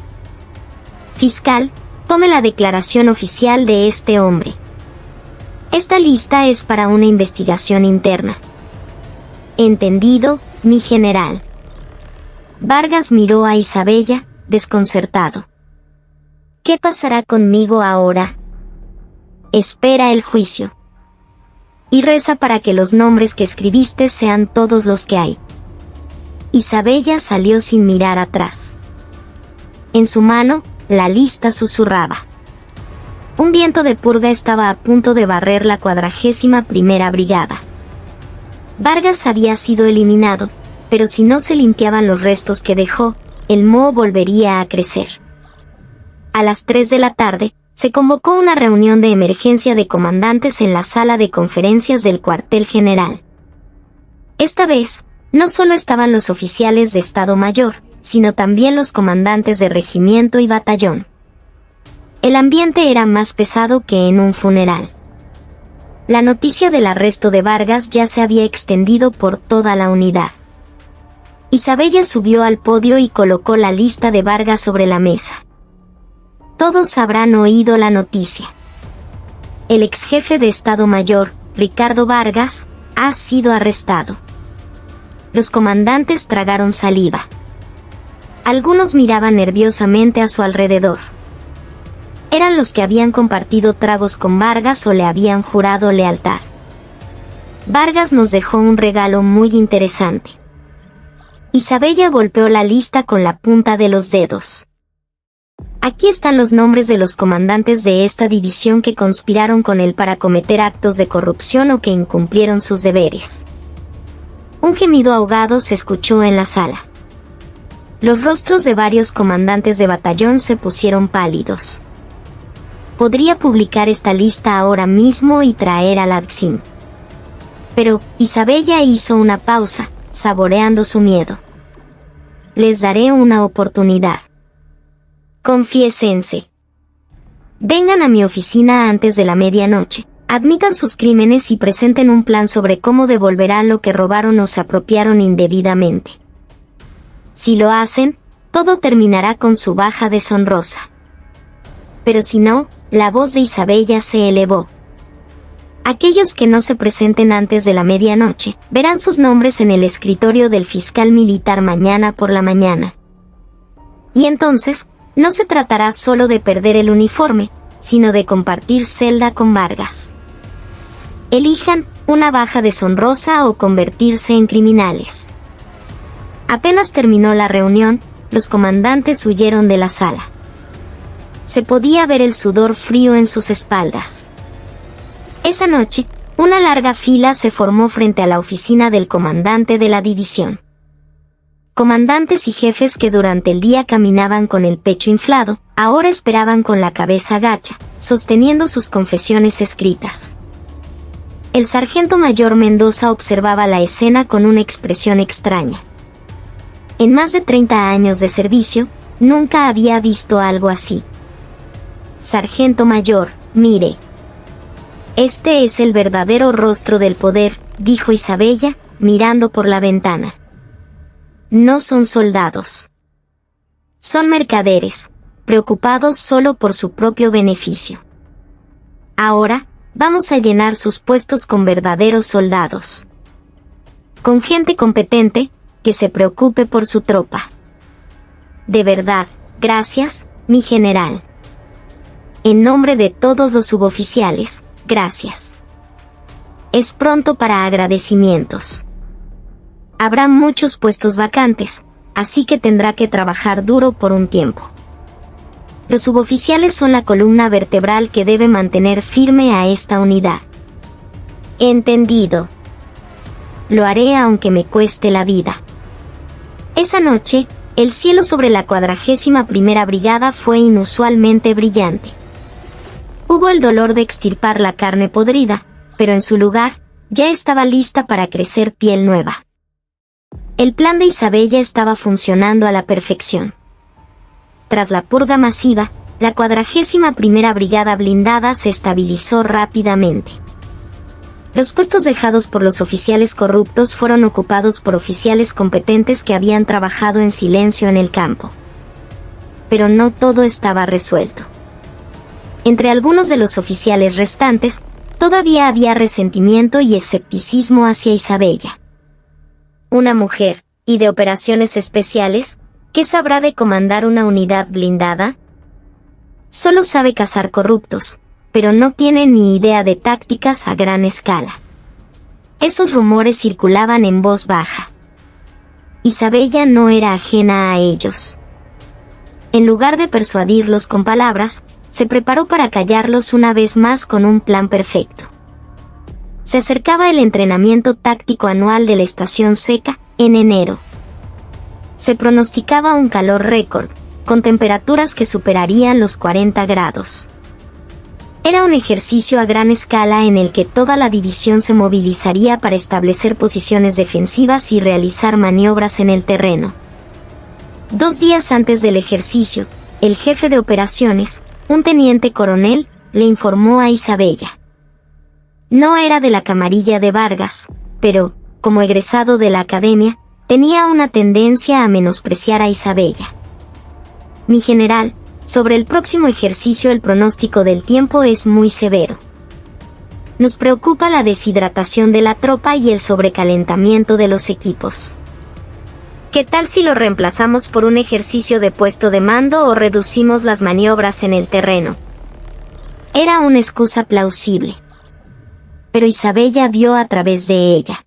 Fiscal, Tome la declaración oficial de este hombre. Esta lista es para una investigación interna. Entendido, mi general. Vargas miró a Isabella, desconcertado. ¿Qué pasará conmigo ahora? Espera el juicio. Y reza para que los nombres que escribiste sean todos los que hay. Isabella salió sin mirar atrás. En su mano, la lista susurraba. Un viento de purga estaba a punto de barrer la 41ª Brigada. Vargas había sido eliminado, pero si no se limpiaban los restos que dejó, el moho volvería a crecer. A las 3 de la tarde, se convocó una reunión de emergencia de comandantes en la sala de conferencias del cuartel general. Esta vez, no solo estaban los oficiales de Estado Mayor, sino también los comandantes de regimiento y batallón. El ambiente era más pesado que en un funeral. La noticia del arresto de Vargas ya se había extendido por toda la unidad. Isabella subió al podio y colocó la lista de Vargas sobre la mesa. Todos habrán oído la noticia. El ex jefe de Estado Mayor, Ricardo Vargas, ha sido arrestado. Los comandantes tragaron saliva. Algunos miraban nerviosamente a su alrededor. Eran los que habían compartido tragos con Vargas o le habían jurado lealtad. Vargas nos dejó un regalo muy interesante. Isabella golpeó la lista con la punta de los dedos. Aquí están los nombres de los comandantes de esta división que conspiraron con él para cometer actos de corrupción o que incumplieron sus deberes. Un gemido ahogado se escuchó en la sala. Los rostros de varios comandantes de batallón se pusieron pálidos. Podría publicar esta lista ahora mismo y traer al Adxim. Pero Isabella hizo una pausa, saboreando su miedo. Les daré una oportunidad. Confiésense. Vengan a mi oficina antes de la medianoche, admitan sus crímenes y presenten un plan sobre cómo devolverán lo que robaron o se apropiaron indebidamente. Si lo hacen, todo terminará con su baja deshonrosa. Pero si no, la voz de Isabella se elevó. Aquellos que no se presenten antes de la medianoche, verán sus nombres en el escritorio del fiscal militar mañana por la mañana. Y entonces, no se tratará solo de perder el uniforme, sino de compartir celda con Vargas. Elijan una baja deshonrosa o convertirse en criminales. Apenas terminó la reunión, los comandantes huyeron de la sala. Se podía ver el sudor frío en sus espaldas. Esa noche, una larga fila se formó frente a la oficina del comandante de la división. Comandantes y jefes que durante el día caminaban con el pecho inflado, ahora esperaban con la cabeza gacha, sosteniendo sus confesiones escritas. El sargento mayor Mendoza observaba la escena con una expresión extraña. En más de 30 años de servicio, nunca había visto algo así. Sargento mayor, mire. Este es el verdadero rostro del poder, dijo Isabella, mirando por la ventana. No son soldados. Son mercaderes, preocupados solo por su propio beneficio. Ahora, vamos a llenar sus puestos con verdaderos soldados. Con gente competente, que se preocupe por su tropa. De verdad, gracias, mi general. En nombre de todos los suboficiales, gracias. Es pronto para agradecimientos. Habrá muchos puestos vacantes, así que tendrá que trabajar duro por un tiempo. Los suboficiales son la columna vertebral que debe mantener firme a esta unidad. Entendido. Lo haré aunque me cueste la vida. Esa noche, el cielo sobre la 41ª Brigada fue inusualmente brillante. Hubo el dolor de extirpar la carne podrida, pero en su lugar, ya estaba lista para crecer piel nueva. El plan de Isabella estaba funcionando a la perfección. Tras la purga masiva, la 41ª Brigada blindada se estabilizó rápidamente. Los puestos dejados por los oficiales corruptos fueron ocupados por oficiales competentes que habían trabajado en silencio en el campo. Pero no todo estaba resuelto. Entre algunos de los oficiales restantes, todavía había resentimiento y escepticismo hacia Isabella. Una mujer, y de operaciones especiales, ¿qué sabrá de comandar una unidad blindada? Solo sabe cazar corruptos, pero no tiene ni idea de tácticas a gran escala. Esos rumores circulaban en voz baja. Isabella no era ajena a ellos. En lugar de persuadirlos con palabras, se preparó para callarlos una vez más con un plan perfecto. Se acercaba el entrenamiento táctico anual de la estación seca, en enero. Se pronosticaba un calor récord, con temperaturas que superarían los 40 grados. Era un ejercicio a gran escala en el que toda la división se movilizaría para establecer posiciones defensivas y realizar maniobras en el terreno. 2 días antes del ejercicio, el jefe de operaciones, un teniente coronel, le informó a Isabella. No era de la camarilla de Vargas, pero, como egresado de la academia, tenía una tendencia a menospreciar a Isabella. Mi general, sobre el próximo ejercicio el pronóstico del tiempo es muy severo. Nos preocupa la deshidratación de la tropa y el sobrecalentamiento de los equipos. ¿Qué tal si lo reemplazamos por un ejercicio de puesto de mando o reducimos las maniobras en el terreno? Era una excusa plausible. Pero Isabella vio a través de ella.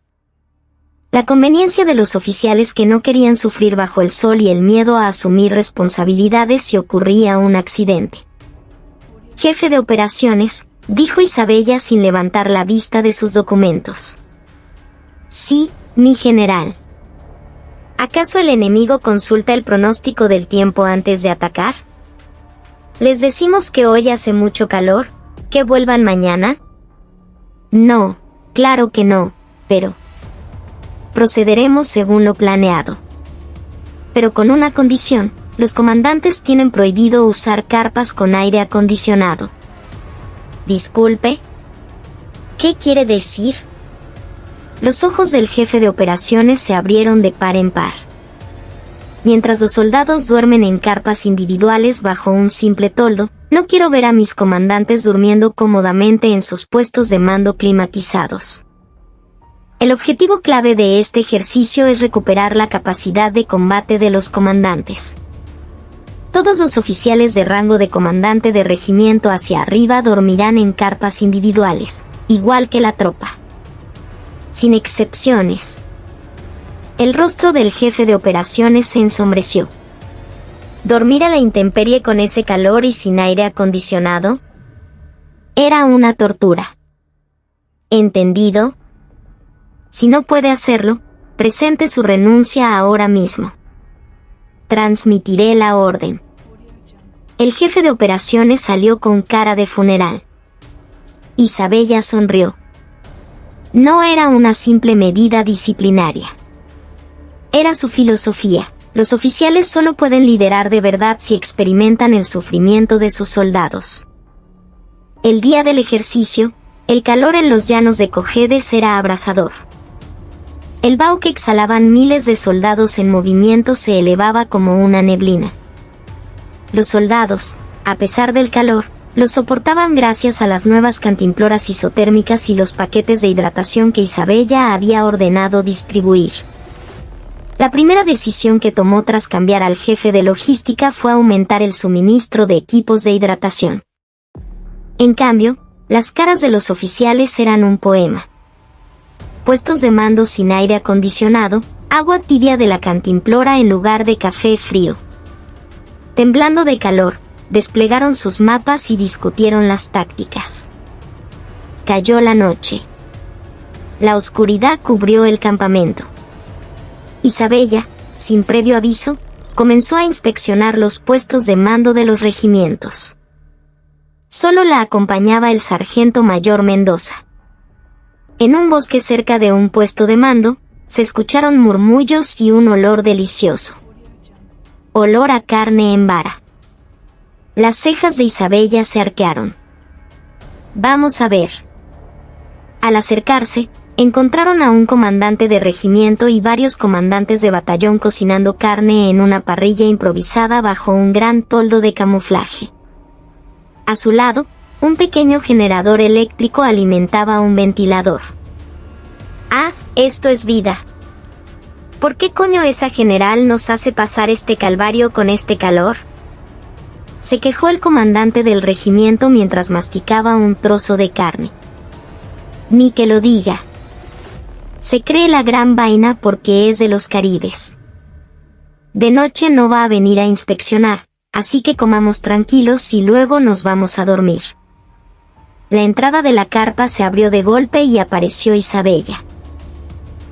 La conveniencia de los oficiales que no querían sufrir bajo el sol y el miedo a asumir responsabilidades si ocurría un accidente. Jefe de operaciones, dijo Isabella sin levantar la vista de sus documentos. Sí, mi general. ¿Acaso el enemigo consulta el pronóstico del tiempo antes de atacar? ¿Les decimos que hoy hace mucho calor, que vuelvan mañana? No, claro que no, pero procederemos según lo planeado. Pero con una condición, los comandantes tienen prohibido usar carpas con aire acondicionado. Disculpe. ¿Qué quiere decir? Los ojos del jefe de operaciones se abrieron de par en par. Mientras los soldados duermen en carpas individuales bajo un simple toldo, no quiero ver a mis comandantes durmiendo cómodamente en sus puestos de mando climatizados. El objetivo clave de este ejercicio es recuperar la capacidad de combate de los comandantes. Todos los oficiales de rango de comandante de regimiento hacia arriba dormirán en carpas individuales, igual que la tropa. Sin excepciones. El rostro del jefe de operaciones se ensombreció. ¿Dormir a la intemperie con ese calor y sin aire acondicionado? Era una tortura. ¿Entendido? Si no puede hacerlo, presente su renuncia ahora mismo. Transmitiré la orden. El jefe de operaciones salió con cara de funeral. Isabella sonrió. No era una simple medida disciplinaria. Era su filosofía. Los oficiales solo pueden liderar de verdad si experimentan el sufrimiento de sus soldados. El día del ejercicio, el calor en los llanos de Cojedes era abrasador. El vaho que exhalaban miles de soldados en movimiento se elevaba como una neblina. Los soldados, a pesar del calor, lo soportaban gracias a las nuevas cantimploras isotérmicas y los paquetes de hidratación que Isabella había ordenado distribuir. La primera decisión que tomó tras cambiar al jefe de logística fue aumentar el suministro de equipos de hidratación. En cambio, las caras de los oficiales eran un poema. Puestos de mando sin aire acondicionado, agua tibia de la cantimplora en lugar de café frío. Temblando de calor, desplegaron sus mapas y discutieron las tácticas. Cayó la noche. La oscuridad cubrió el campamento. Isabella, sin previo aviso, comenzó a inspeccionar los puestos de mando de los regimientos. Solo la acompañaba el sargento mayor Mendoza. En un bosque cerca de un puesto de mando, se escucharon murmullos y un olor delicioso. Olor a carne en vara. Las cejas de Isabella se arquearon. Vamos a ver. Al acercarse, encontraron a un comandante de regimiento y varios comandantes de batallón cocinando carne en una parrilla improvisada bajo un gran toldo de camuflaje. A su lado, un pequeño generador eléctrico alimentaba un ventilador. Ah, esto es vida. ¿Por qué coño esa general nos hace pasar este calvario con este calor? Se quejó el comandante del regimiento mientras masticaba un trozo de carne. Ni que lo diga. Se cree la gran vaina porque es de los Caribes. De noche no va a venir a inspeccionar, así que comamos tranquilos y luego nos vamos a dormir. La entrada de la carpa se abrió de golpe y apareció Isabella.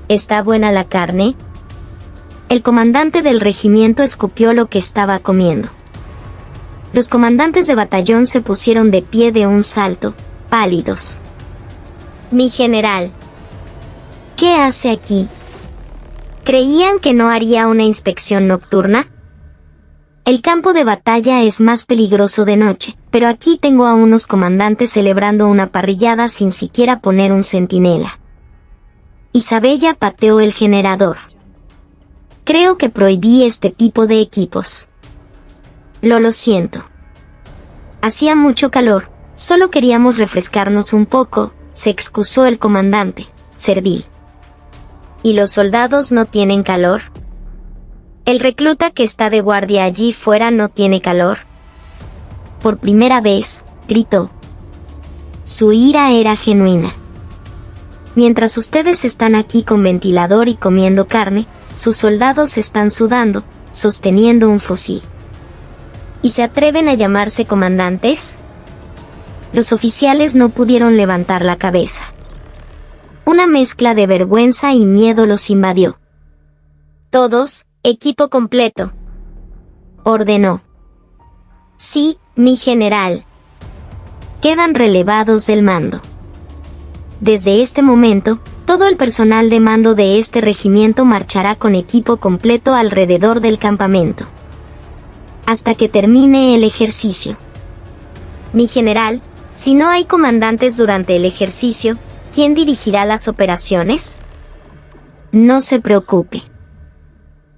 ¿Está buena la carne? El comandante del regimiento escupió lo que estaba comiendo. Los comandantes de batallón se pusieron de pie de un salto, pálidos. Mi general. ¿Qué hace aquí? ¿Creían que no haría una inspección nocturna? El campo de batalla es más peligroso de noche, pero aquí tengo a unos comandantes celebrando una parrillada sin siquiera poner un centinela. Isabella pateó el generador. Creo que prohibí este tipo de equipos. Lo siento. Hacía mucho calor, solo queríamos refrescarnos un poco, se excusó el comandante, servil. ¿Y los soldados no tienen calor? ¿El recluta que está de guardia allí fuera no tiene calor? Por primera vez, gritó. Su ira era genuina. Mientras ustedes están aquí con ventilador y comiendo carne, sus soldados están sudando, sosteniendo un fusil. ¿Y se atreven a llamarse comandantes? Los oficiales no pudieron levantar la cabeza. Una mezcla de vergüenza y miedo los invadió. Todos, equipo completo. Ordenó. Sí, mi general. Quedan relevados del mando. Desde este momento, todo el personal de mando de este regimiento marchará con equipo completo alrededor del campamento. Hasta que termine el ejercicio. Mi general, si no hay comandantes durante el ejercicio, ¿quién dirigirá las operaciones? No se preocupe.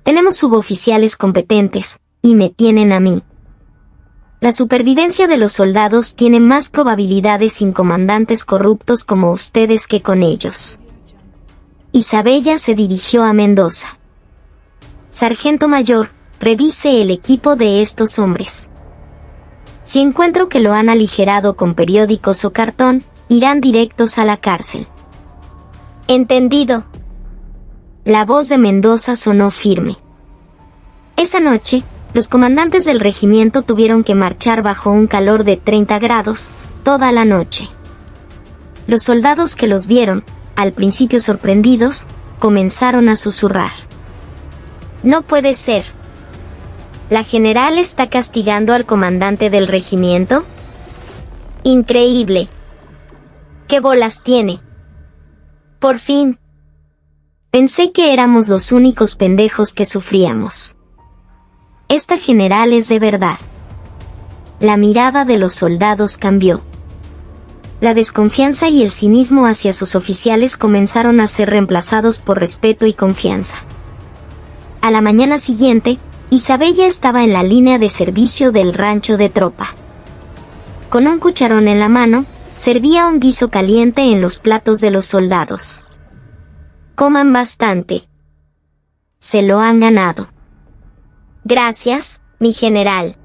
Tenemos suboficiales competentes, y me tienen a mí. La supervivencia de los soldados tiene más probabilidades sin comandantes corruptos como ustedes que con ellos. Isabella se dirigió a Mendoza. Sargento mayor, revise el equipo de estos hombres. Si encuentro que lo han aligerado con periódicos o cartón, irán directos a la cárcel. Entendido. La voz de Mendoza sonó firme. Esa noche, los comandantes del regimiento tuvieron que marchar bajo un calor de 30 grados, toda la noche. Los soldados que los vieron, al principio sorprendidos, comenzaron a susurrar. No puede ser. ¿La general está castigando al comandante del regimiento? Increíble. ¿Qué bolas tiene? Por fin. Pensé que éramos los únicos pendejos que sufríamos. Esta general es de verdad. La mirada de los soldados cambió. La desconfianza y el cinismo hacia sus oficiales comenzaron a ser reemplazados por respeto y confianza. A la mañana siguiente, Isabella estaba en la línea de servicio del rancho de tropa. Con un cucharón en la mano, servía un guiso caliente en los platos de los soldados. Coman bastante. Se lo han ganado. Gracias, mi general.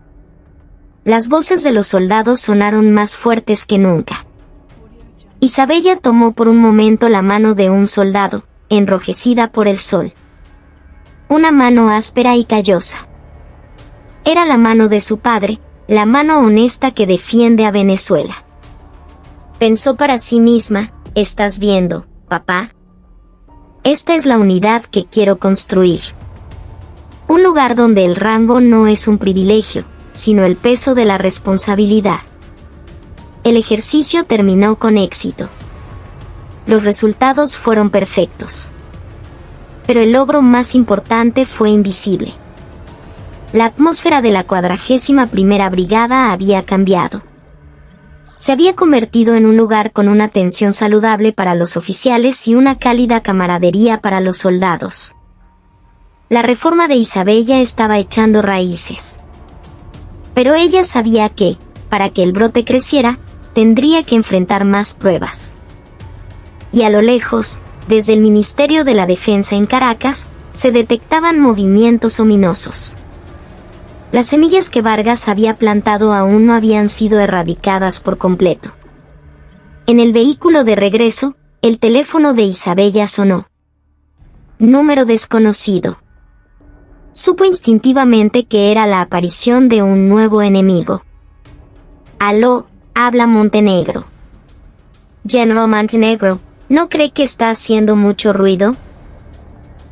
Las voces de los soldados sonaron más fuertes que nunca. Isabella tomó por un momento la mano de un soldado, enrojecida por el sol. Una mano áspera y callosa. Era la mano de su padre, la mano honesta que defiende a Venezuela. Pensó para sí misma, ¿estás viendo, papá? Esta es la unidad que quiero construir. Un lugar donde el rango no es un privilegio, sino el peso de la responsabilidad. El ejercicio terminó con éxito. Los resultados fueron perfectos. Pero el logro más importante fue invisible. La atmósfera de la 41ª Brigada había cambiado. Se había convertido en un lugar con una tensión saludable para los oficiales y una cálida camaradería para los soldados. La reforma de Isabella estaba echando raíces. Pero ella sabía que, para que el brote creciera, tendría que enfrentar más pruebas. Y a lo lejos, desde el Ministerio de la Defensa en Caracas, se detectaban movimientos ominosos. Las semillas que Vargas había plantado aún no habían sido erradicadas por completo. En el vehículo de regreso, el teléfono de Isabella sonó. Número desconocido. Supo instintivamente que era la aparición de un nuevo enemigo. Aló, habla Montenegro. General Montenegro, ¿no cree que está haciendo mucho ruido?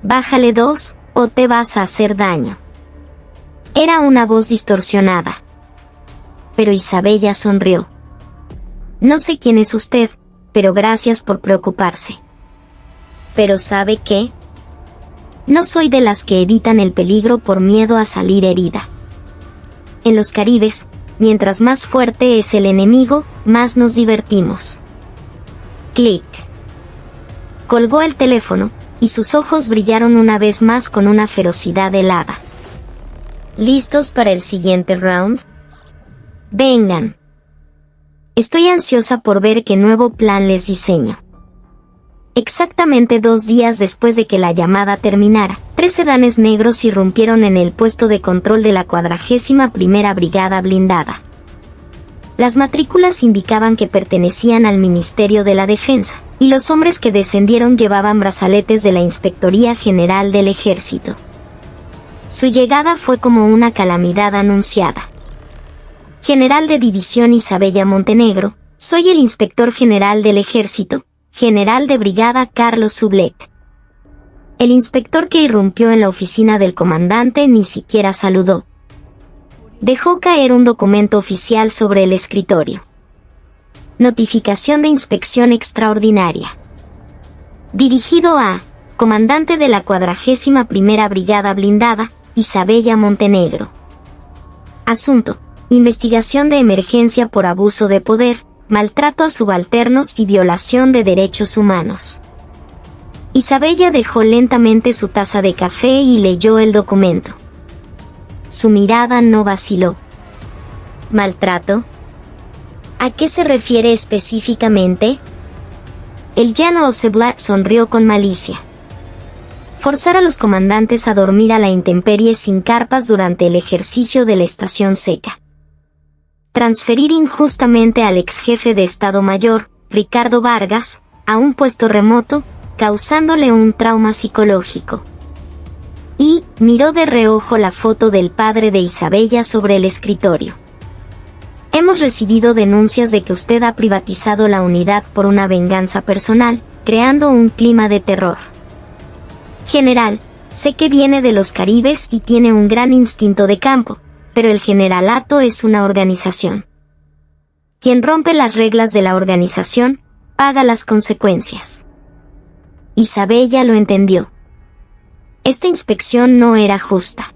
Bájale 2, o te vas a hacer daño. Era una voz distorsionada. Pero Isabella sonrió. No sé quién es usted, pero gracias por preocuparse. ¿Pero sabe qué? No soy de las que evitan el peligro por miedo a salir herida. En los Caribes, mientras más fuerte es el enemigo, más nos divertimos. Clic. Colgó el teléfono, y sus ojos brillaron una vez más con una ferocidad helada. ¿Listos para el siguiente round? Vengan. Estoy ansiosa por ver qué nuevo plan les diseño. Exactamente 2 días después de que la llamada terminara, 3 sedanes negros irrumpieron en el puesto de control de la 41ª Brigada Blindada. Las matrículas indicaban que pertenecían al Ministerio de la Defensa, y los hombres que descendieron llevaban brazaletes de la Inspectoría General del Ejército. Su llegada fue como una calamidad anunciada. General de División Isabella Montenegro, soy el Inspector General del Ejército, General de Brigada Carlos Sublet. El inspector que irrumpió en la oficina del comandante ni siquiera saludó. Dejó caer un documento oficial sobre el escritorio. Notificación de inspección extraordinaria. Dirigido a Comandante de la 41ª Brigada Blindada, Isabella Montenegro. Asunto: investigación de emergencia por abuso de poder, maltrato a subalternos y violación de derechos humanos. Isabella dejó lentamente su taza de café y leyó el documento. Su mirada no vaciló. ¿Maltrato? ¿A qué se refiere específicamente? El General Sublet sonrió con malicia. Forzar a los comandantes a dormir a la intemperie sin carpas durante el ejercicio de la estación seca. Transferir injustamente al ex jefe de Estado Mayor, Ricardo Vargas, a un puesto remoto, causándole un trauma psicológico. Y miró de reojo la foto del padre de Isabella sobre el escritorio. Hemos recibido denuncias de que usted ha privatizado la unidad por una venganza personal, creando un clima de terror. General, sé que viene de los Caribes y tiene un gran instinto de campo, pero el generalato es una organización. Quien rompe las reglas de la organización, paga las consecuencias. Isabella lo entendió. Esta inspección no era justa.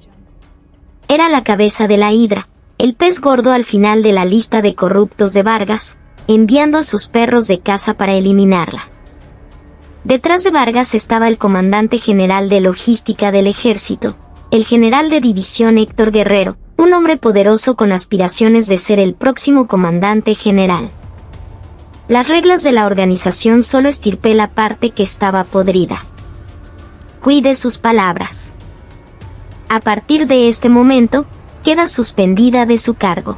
Era la cabeza de la hidra, el pez gordo al final de la lista de corruptos de Vargas, enviando a sus perros de caza para eliminarla. Detrás de Vargas estaba el comandante general de logística del ejército, el general de división Héctor Guerrero, un hombre poderoso con aspiraciones de ser el próximo comandante general. Las reglas de la organización solo estirpé la parte que estaba podrida. Cuide sus palabras. A partir de este momento, queda suspendida de su cargo.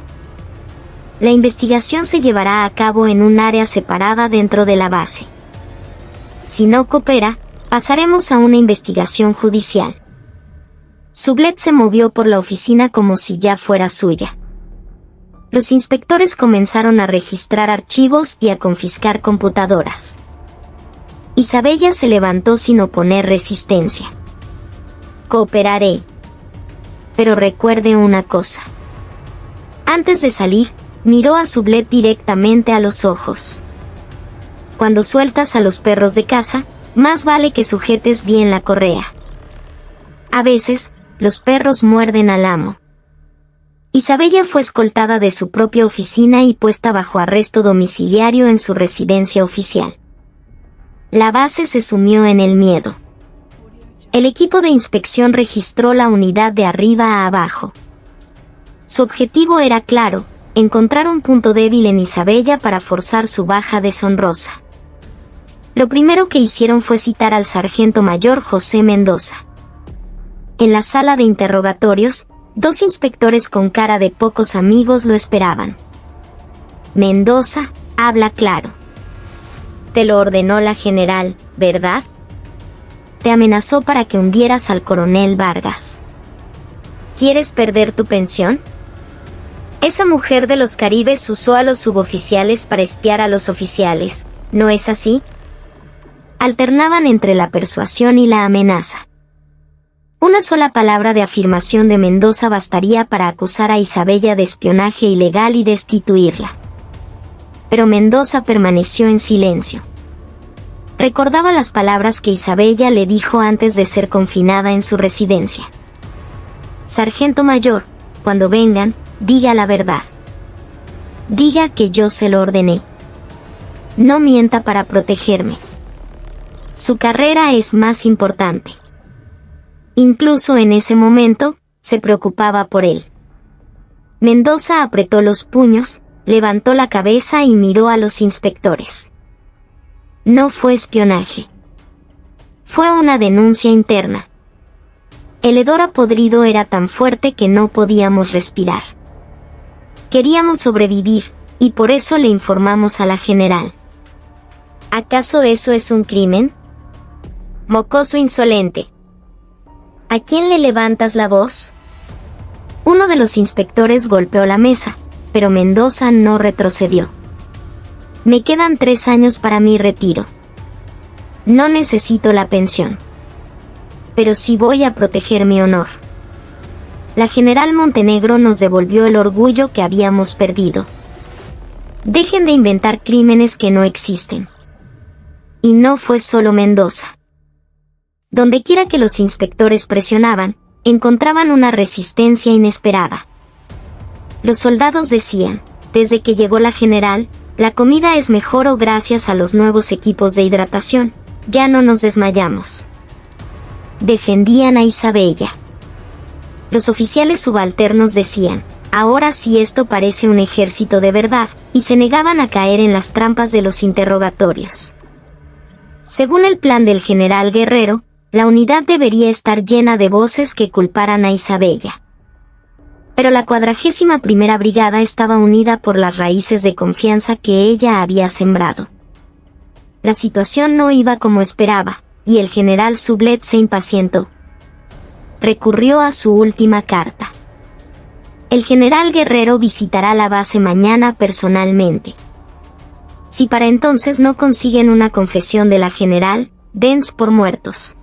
La investigación se llevará a cabo en un área separada dentro de la base. Si no coopera, pasaremos a una investigación judicial. Sublet se movió por la oficina como si ya fuera suya. Los inspectores comenzaron a registrar archivos y a confiscar computadoras. Isabella se levantó sin oponer resistencia. Cooperaré. Pero recuerde una cosa. Antes de salir, miró a Sublet directamente a los ojos. Cuando sueltas a los perros de caza, más vale que sujetes bien la correa. A veces, los perros muerden al amo. Isabella fue escoltada de su propia oficina y puesta bajo arresto domiciliario en su residencia oficial. La base se sumió en el miedo. El equipo de inspección registró la unidad de arriba a abajo. Su objetivo era claro: encontrar un punto débil en Isabella para forzar su baja deshonrosa. Lo primero que hicieron fue citar al sargento mayor José Mendoza. En la sala de interrogatorios, 2 inspectores con cara de pocos amigos lo esperaban. Mendoza, habla claro. Te lo ordenó la general, ¿verdad? Te amenazó para que hundieras al coronel Vargas. ¿Quieres perder tu pensión? Esa mujer de los Caribes usó a los suboficiales para espiar a los oficiales, ¿no es así? Alternaban entre la persuasión y la amenaza. Una sola palabra de afirmación de Mendoza bastaría para acusar a Isabella de espionaje ilegal y destituirla. Pero Mendoza permaneció en silencio. Recordaba las palabras que Isabella le dijo antes de ser confinada en su residencia. Sargento mayor, cuando vengan, diga la verdad. Diga que yo se lo ordené. No mienta para protegerme. Su carrera es más importante. Incluso en ese momento, se preocupaba por él. Mendoza apretó los puños, levantó la cabeza y miró a los inspectores. No fue espionaje. Fue una denuncia interna. El hedor a podrido era tan fuerte que no podíamos respirar. Queríamos sobrevivir, y por eso le informamos a la general. ¿Acaso eso es un crimen? Mocoso insolente. ¿A quién le levantas la voz? Uno de los inspectores golpeó la mesa, pero Mendoza no retrocedió. Me quedan 3 años para mi retiro. No necesito la pensión. Pero sí voy a proteger mi honor. La general Montenegro nos devolvió el orgullo que habíamos perdido. Dejen de inventar crímenes que no existen. Y no fue solo Mendoza. Dondequiera que los inspectores presionaban, encontraban una resistencia inesperada. Los soldados decían, desde que llegó la general, la comida es mejor o gracias a los nuevos equipos de hidratación, ya no nos desmayamos. Defendían a Isabella. Los oficiales subalternos decían, ahora sí esto parece un ejército de verdad, y se negaban a caer en las trampas de los interrogatorios. Según el plan del general Guerrero, la unidad debería estar llena de voces que culparan a Isabella. Pero la 41ª Brigada estaba unida por las raíces de confianza que ella había sembrado. La situación no iba como esperaba, y el general Sublet se impacientó. Recurrió a su última carta. El general Guerrero visitará la base mañana personalmente. Si para entonces no consiguen una confesión de la general, dense por muertos.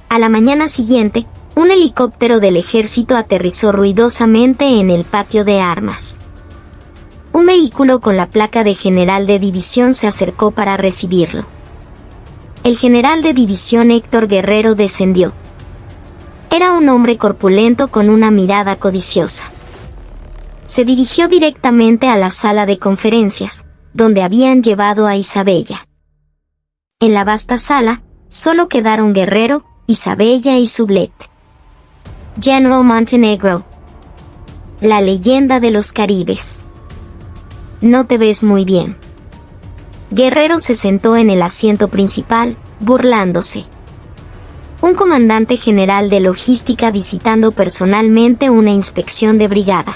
A la mañana siguiente, un helicóptero del ejército aterrizó ruidosamente en el patio de armas. Un vehículo con la placa de general de división se acercó para recibirlo. El general de división Héctor Guerrero descendió. Era un hombre corpulento con una mirada codiciosa. Se dirigió directamente a la sala de conferencias, donde habían llevado a Isabella. En la vasta sala, solo quedaron Guerrero, Isabella y Sublet. General Montenegro. La leyenda de los Caribes. No te ves muy bien. Guerrero se sentó en el asiento principal, burlándose. Un comandante general de logística visitando personalmente una inspección de brigada.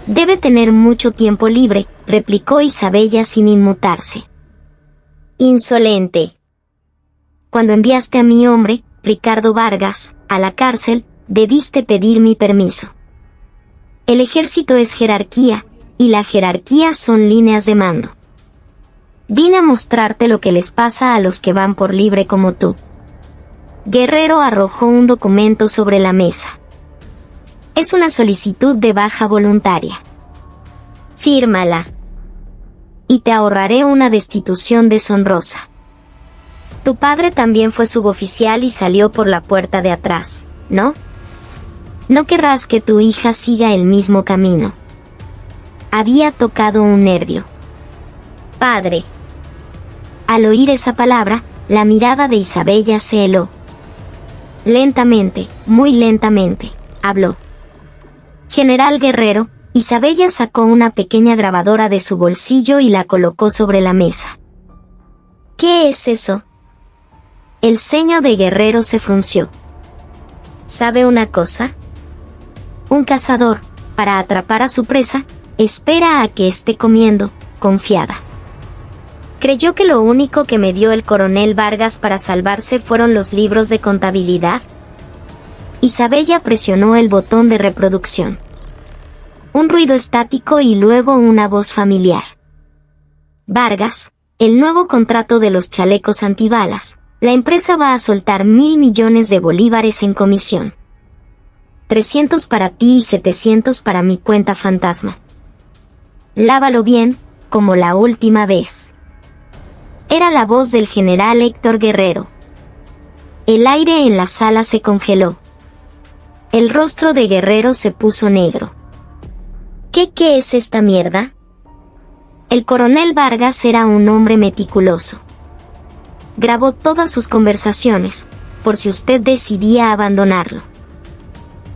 Debe tener mucho tiempo libre, replicó Isabella sin inmutarse. Insolente. Cuando enviaste a mi hombre, Ricardo Vargas, a la cárcel, debiste pedir mi permiso. El ejército es jerarquía, y la jerarquía son líneas de mando. Vine a mostrarte lo que les pasa a los que van por libre como tú. Guerrero arrojó un documento sobre la mesa. Es una solicitud de baja voluntaria. Fírmala. Y te ahorraré una destitución deshonrosa. Tu padre también fue suboficial y salió por la puerta de atrás, ¿no? No querrás que tu hija siga el mismo camino. Había tocado un nervio. Padre. Al oír esa palabra, la mirada de Isabella se heló. Lentamente, muy lentamente, habló. General Guerrero, Isabella sacó una pequeña grabadora de su bolsillo y la colocó sobre la mesa. ¿Qué es eso? El ceño de Guerrero se frunció. ¿Sabe una cosa? Un cazador, para atrapar a su presa, espera a que esté comiendo, confiada. ¿Creyó que lo único que me dio el coronel Vargas para salvarse fueron los libros de contabilidad? Isabella presionó el botón de reproducción. Un ruido estático y luego una voz familiar. Vargas, el nuevo contrato de los chalecos antibalas. La empresa va a soltar 1.000 millones de bolívares en comisión. 300 para ti y 700 para mi cuenta fantasma. Lávalo bien, como la última vez. Era la voz del general Héctor Guerrero. El aire en la sala se congeló. El rostro de Guerrero se puso negro. ¿Qué es esta mierda? El coronel Vargas era un hombre meticuloso. Grabó todas sus conversaciones, por si usted decidía abandonarlo.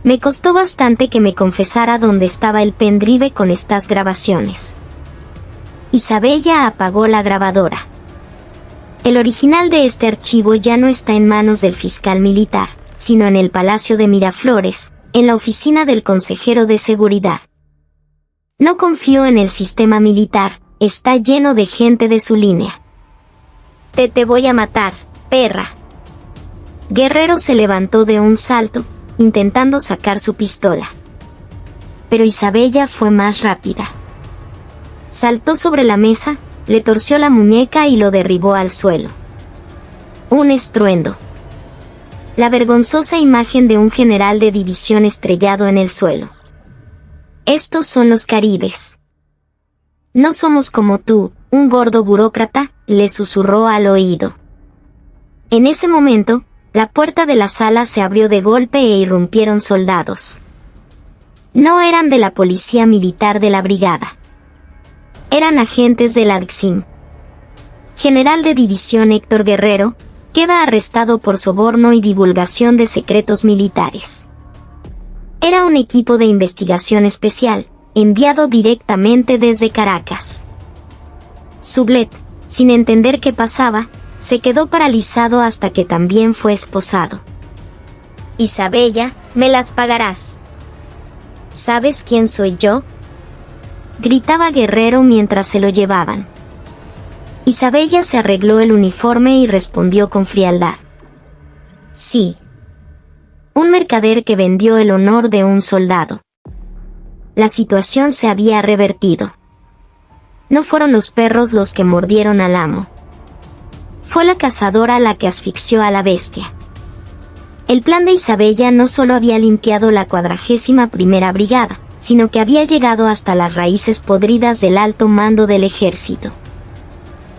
Me costó bastante que me confesara dónde estaba el pendrive con estas grabaciones. Isabella apagó la grabadora. El original de este archivo ya no está en manos del fiscal militar, sino en el Palacio de Miraflores, en la oficina del consejero de seguridad. No confío en el sistema militar, está lleno de gente de su línea. Te voy a matar, perra. Guerrero se levantó de un salto, intentando sacar su pistola. Pero Isabella fue más rápida. Saltó sobre la mesa, le torció la muñeca y lo derribó al suelo. Un estruendo. La vergonzosa imagen de un general de división estrellado en el suelo. Estos son los Caribes. No somos como tú, un gordo burócrata, le susurró al oído. En ese momento, la puerta de la sala se abrió de golpe e irrumpieron soldados. No eran de la policía militar de la brigada. Eran agentes de la DXIM. General de división Héctor Guerrero, queda arrestado por soborno y divulgación de secretos militares. Era un equipo de investigación especial, enviado directamente desde Caracas. Sublet, sin entender qué pasaba, se quedó paralizado hasta que también fue esposado. Isabella, me las pagarás. ¿Sabes quién soy yo? Gritaba Guerrero mientras se lo llevaban. Isabella se arregló el uniforme y respondió con frialdad. Sí. Un mercader que vendió el honor de un soldado. La situación se había revertido. No fueron los perros los que mordieron al amo. Fue la cazadora la que asfixió a la bestia. El plan de Isabella no solo había limpiado la 41ª Brigada, sino que había llegado hasta las raíces podridas del alto mando del ejército.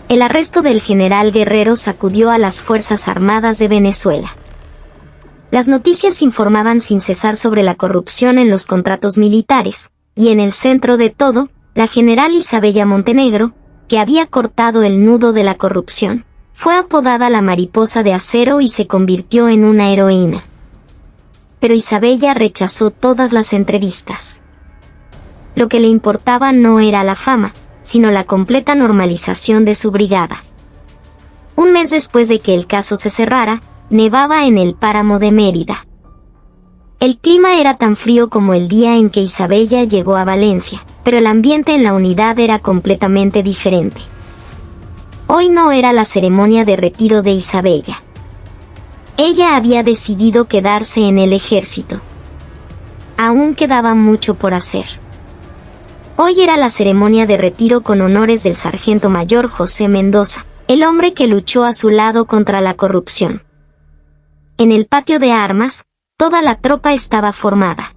El arresto del general Guerrero sacudió a las Fuerzas Armadas de Venezuela. Las noticias informaban sin cesar sobre la corrupción en los contratos militares, y en el centro de todo, la general Isabella Montenegro, que había cortado el nudo de la corrupción, fue apodada la mariposa de acero y se convirtió en una heroína. Pero Isabella rechazó todas las entrevistas. Lo que le importaba no era la fama, sino la completa normalización de su brigada. Un mes después de que el caso se cerrara, nevaba en el páramo de Mérida. El clima era tan frío como el día en que Isabella llegó a Valencia, pero el ambiente en la unidad era completamente diferente. Hoy no era la ceremonia de retiro de Isabella. Ella había decidido quedarse en el ejército. Aún quedaba mucho por hacer. Hoy era la ceremonia de retiro con honores del sargento mayor José Mendoza, el hombre que luchó a su lado contra la corrupción. En el patio de armas, toda la tropa estaba formada.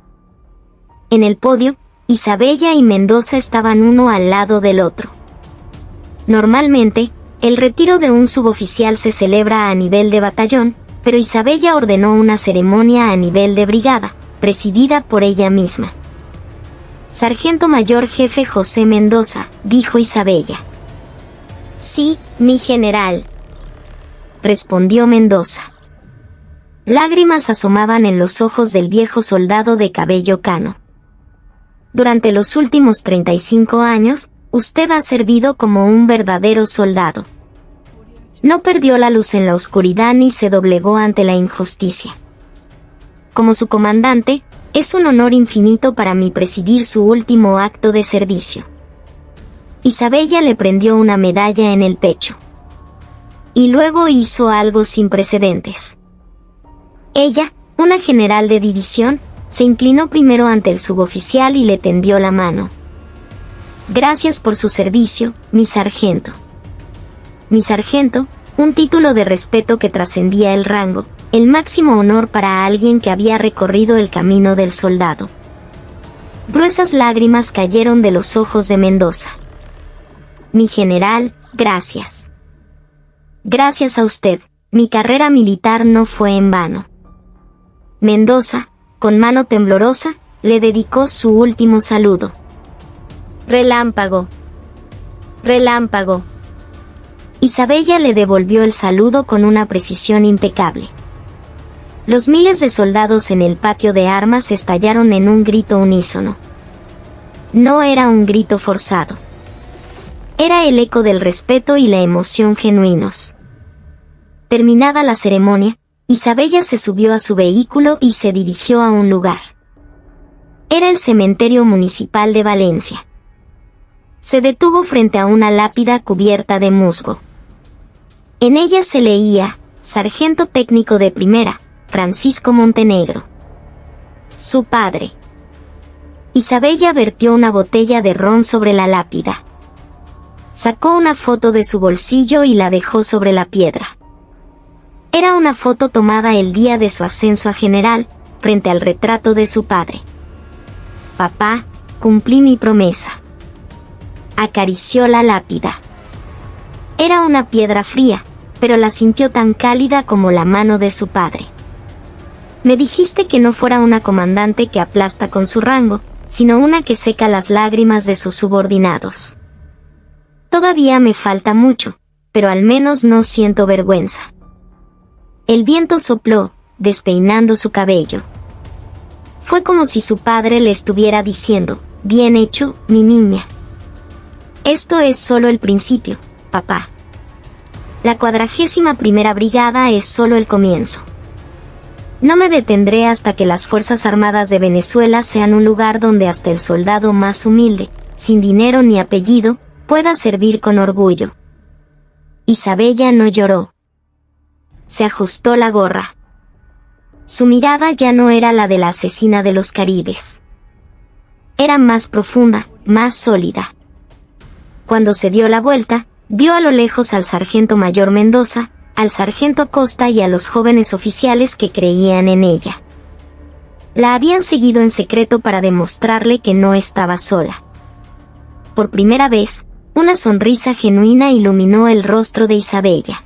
En el podio, Isabella y Mendoza estaban uno al lado del otro. Normalmente, el retiro de un suboficial se celebra a nivel de batallón, pero Isabella ordenó una ceremonia a nivel de brigada, presidida por ella misma. Sargento Mayor Jefe José Mendoza, dijo Isabella. Sí, mi general, respondió Mendoza. Lágrimas asomaban en los ojos del viejo soldado de cabello cano. durante los últimos 35 años, usted ha servido como un verdadero soldado. No perdió la luz en la oscuridad ni se doblegó ante la injusticia. Como su comandante, es un honor infinito para mí presidir su último acto de servicio. Isabella le prendió una medalla en el pecho. Y luego hizo algo sin precedentes. Ella, una general de división, se inclinó primero ante el suboficial y le tendió la mano. Gracias por su servicio, mi sargento. Mi sargento, un título de respeto que trascendía el rango, el máximo honor para alguien que había recorrido el camino del soldado. Gruesas lágrimas cayeron de los ojos de Mendoza. Mi general, gracias. Gracias a usted, mi carrera militar no fue en vano. Mendoza, con mano temblorosa, le dedicó su último saludo. Relámpago. Relámpago. Isabella le devolvió el saludo con una precisión impecable. Los miles de soldados en el patio de armas estallaron en un grito unísono. No era un grito forzado. Era el eco del respeto y la emoción genuinos. Terminada la ceremonia, Isabella se subió a su vehículo y se dirigió a un lugar. Era el cementerio municipal de Valencia. Se detuvo frente a una lápida cubierta de musgo. En ella se leía, Sargento Técnico de Primera, Francisco Montenegro. Su padre. Isabella vertió una botella de ron sobre la lápida. Sacó una foto de su bolsillo y la dejó sobre la piedra. Era una foto tomada el día de su ascenso a general, frente al retrato de su padre. Papá, cumplí mi promesa. Acarició la lápida. Era una piedra fría, pero la sintió tan cálida como la mano de su padre. Me dijiste que no fuera una comandante que aplasta con su rango, sino una que seca las lágrimas de sus subordinados. Todavía me falta mucho, pero al menos no siento vergüenza. El viento sopló, despeinando su cabello. Fue como si su padre le estuviera diciendo, bien hecho, mi niña. Esto es solo el principio, papá. La 41ª Brigada es solo el comienzo. No me detendré hasta que las Fuerzas Armadas de Venezuela sean un lugar donde hasta el soldado más humilde, sin dinero ni apellido, pueda servir con orgullo. Isabella no lloró. Se ajustó la gorra. Su mirada ya no era la de la asesina de los Caribes. Era más profunda, más sólida. Cuando se dio la vuelta, vio a lo lejos al sargento mayor Mendoza, al sargento Acosta y a los jóvenes oficiales que creían en ella. La habían seguido en secreto para demostrarle que no estaba sola. Por primera vez, una sonrisa genuina iluminó el rostro de Isabella.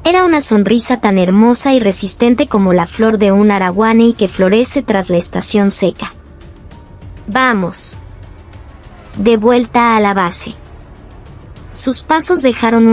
Era una sonrisa tan hermosa y resistente como la flor de un araguaney que florece tras la estación seca. Vamos. De vuelta a la base. Sus pasos dejaron un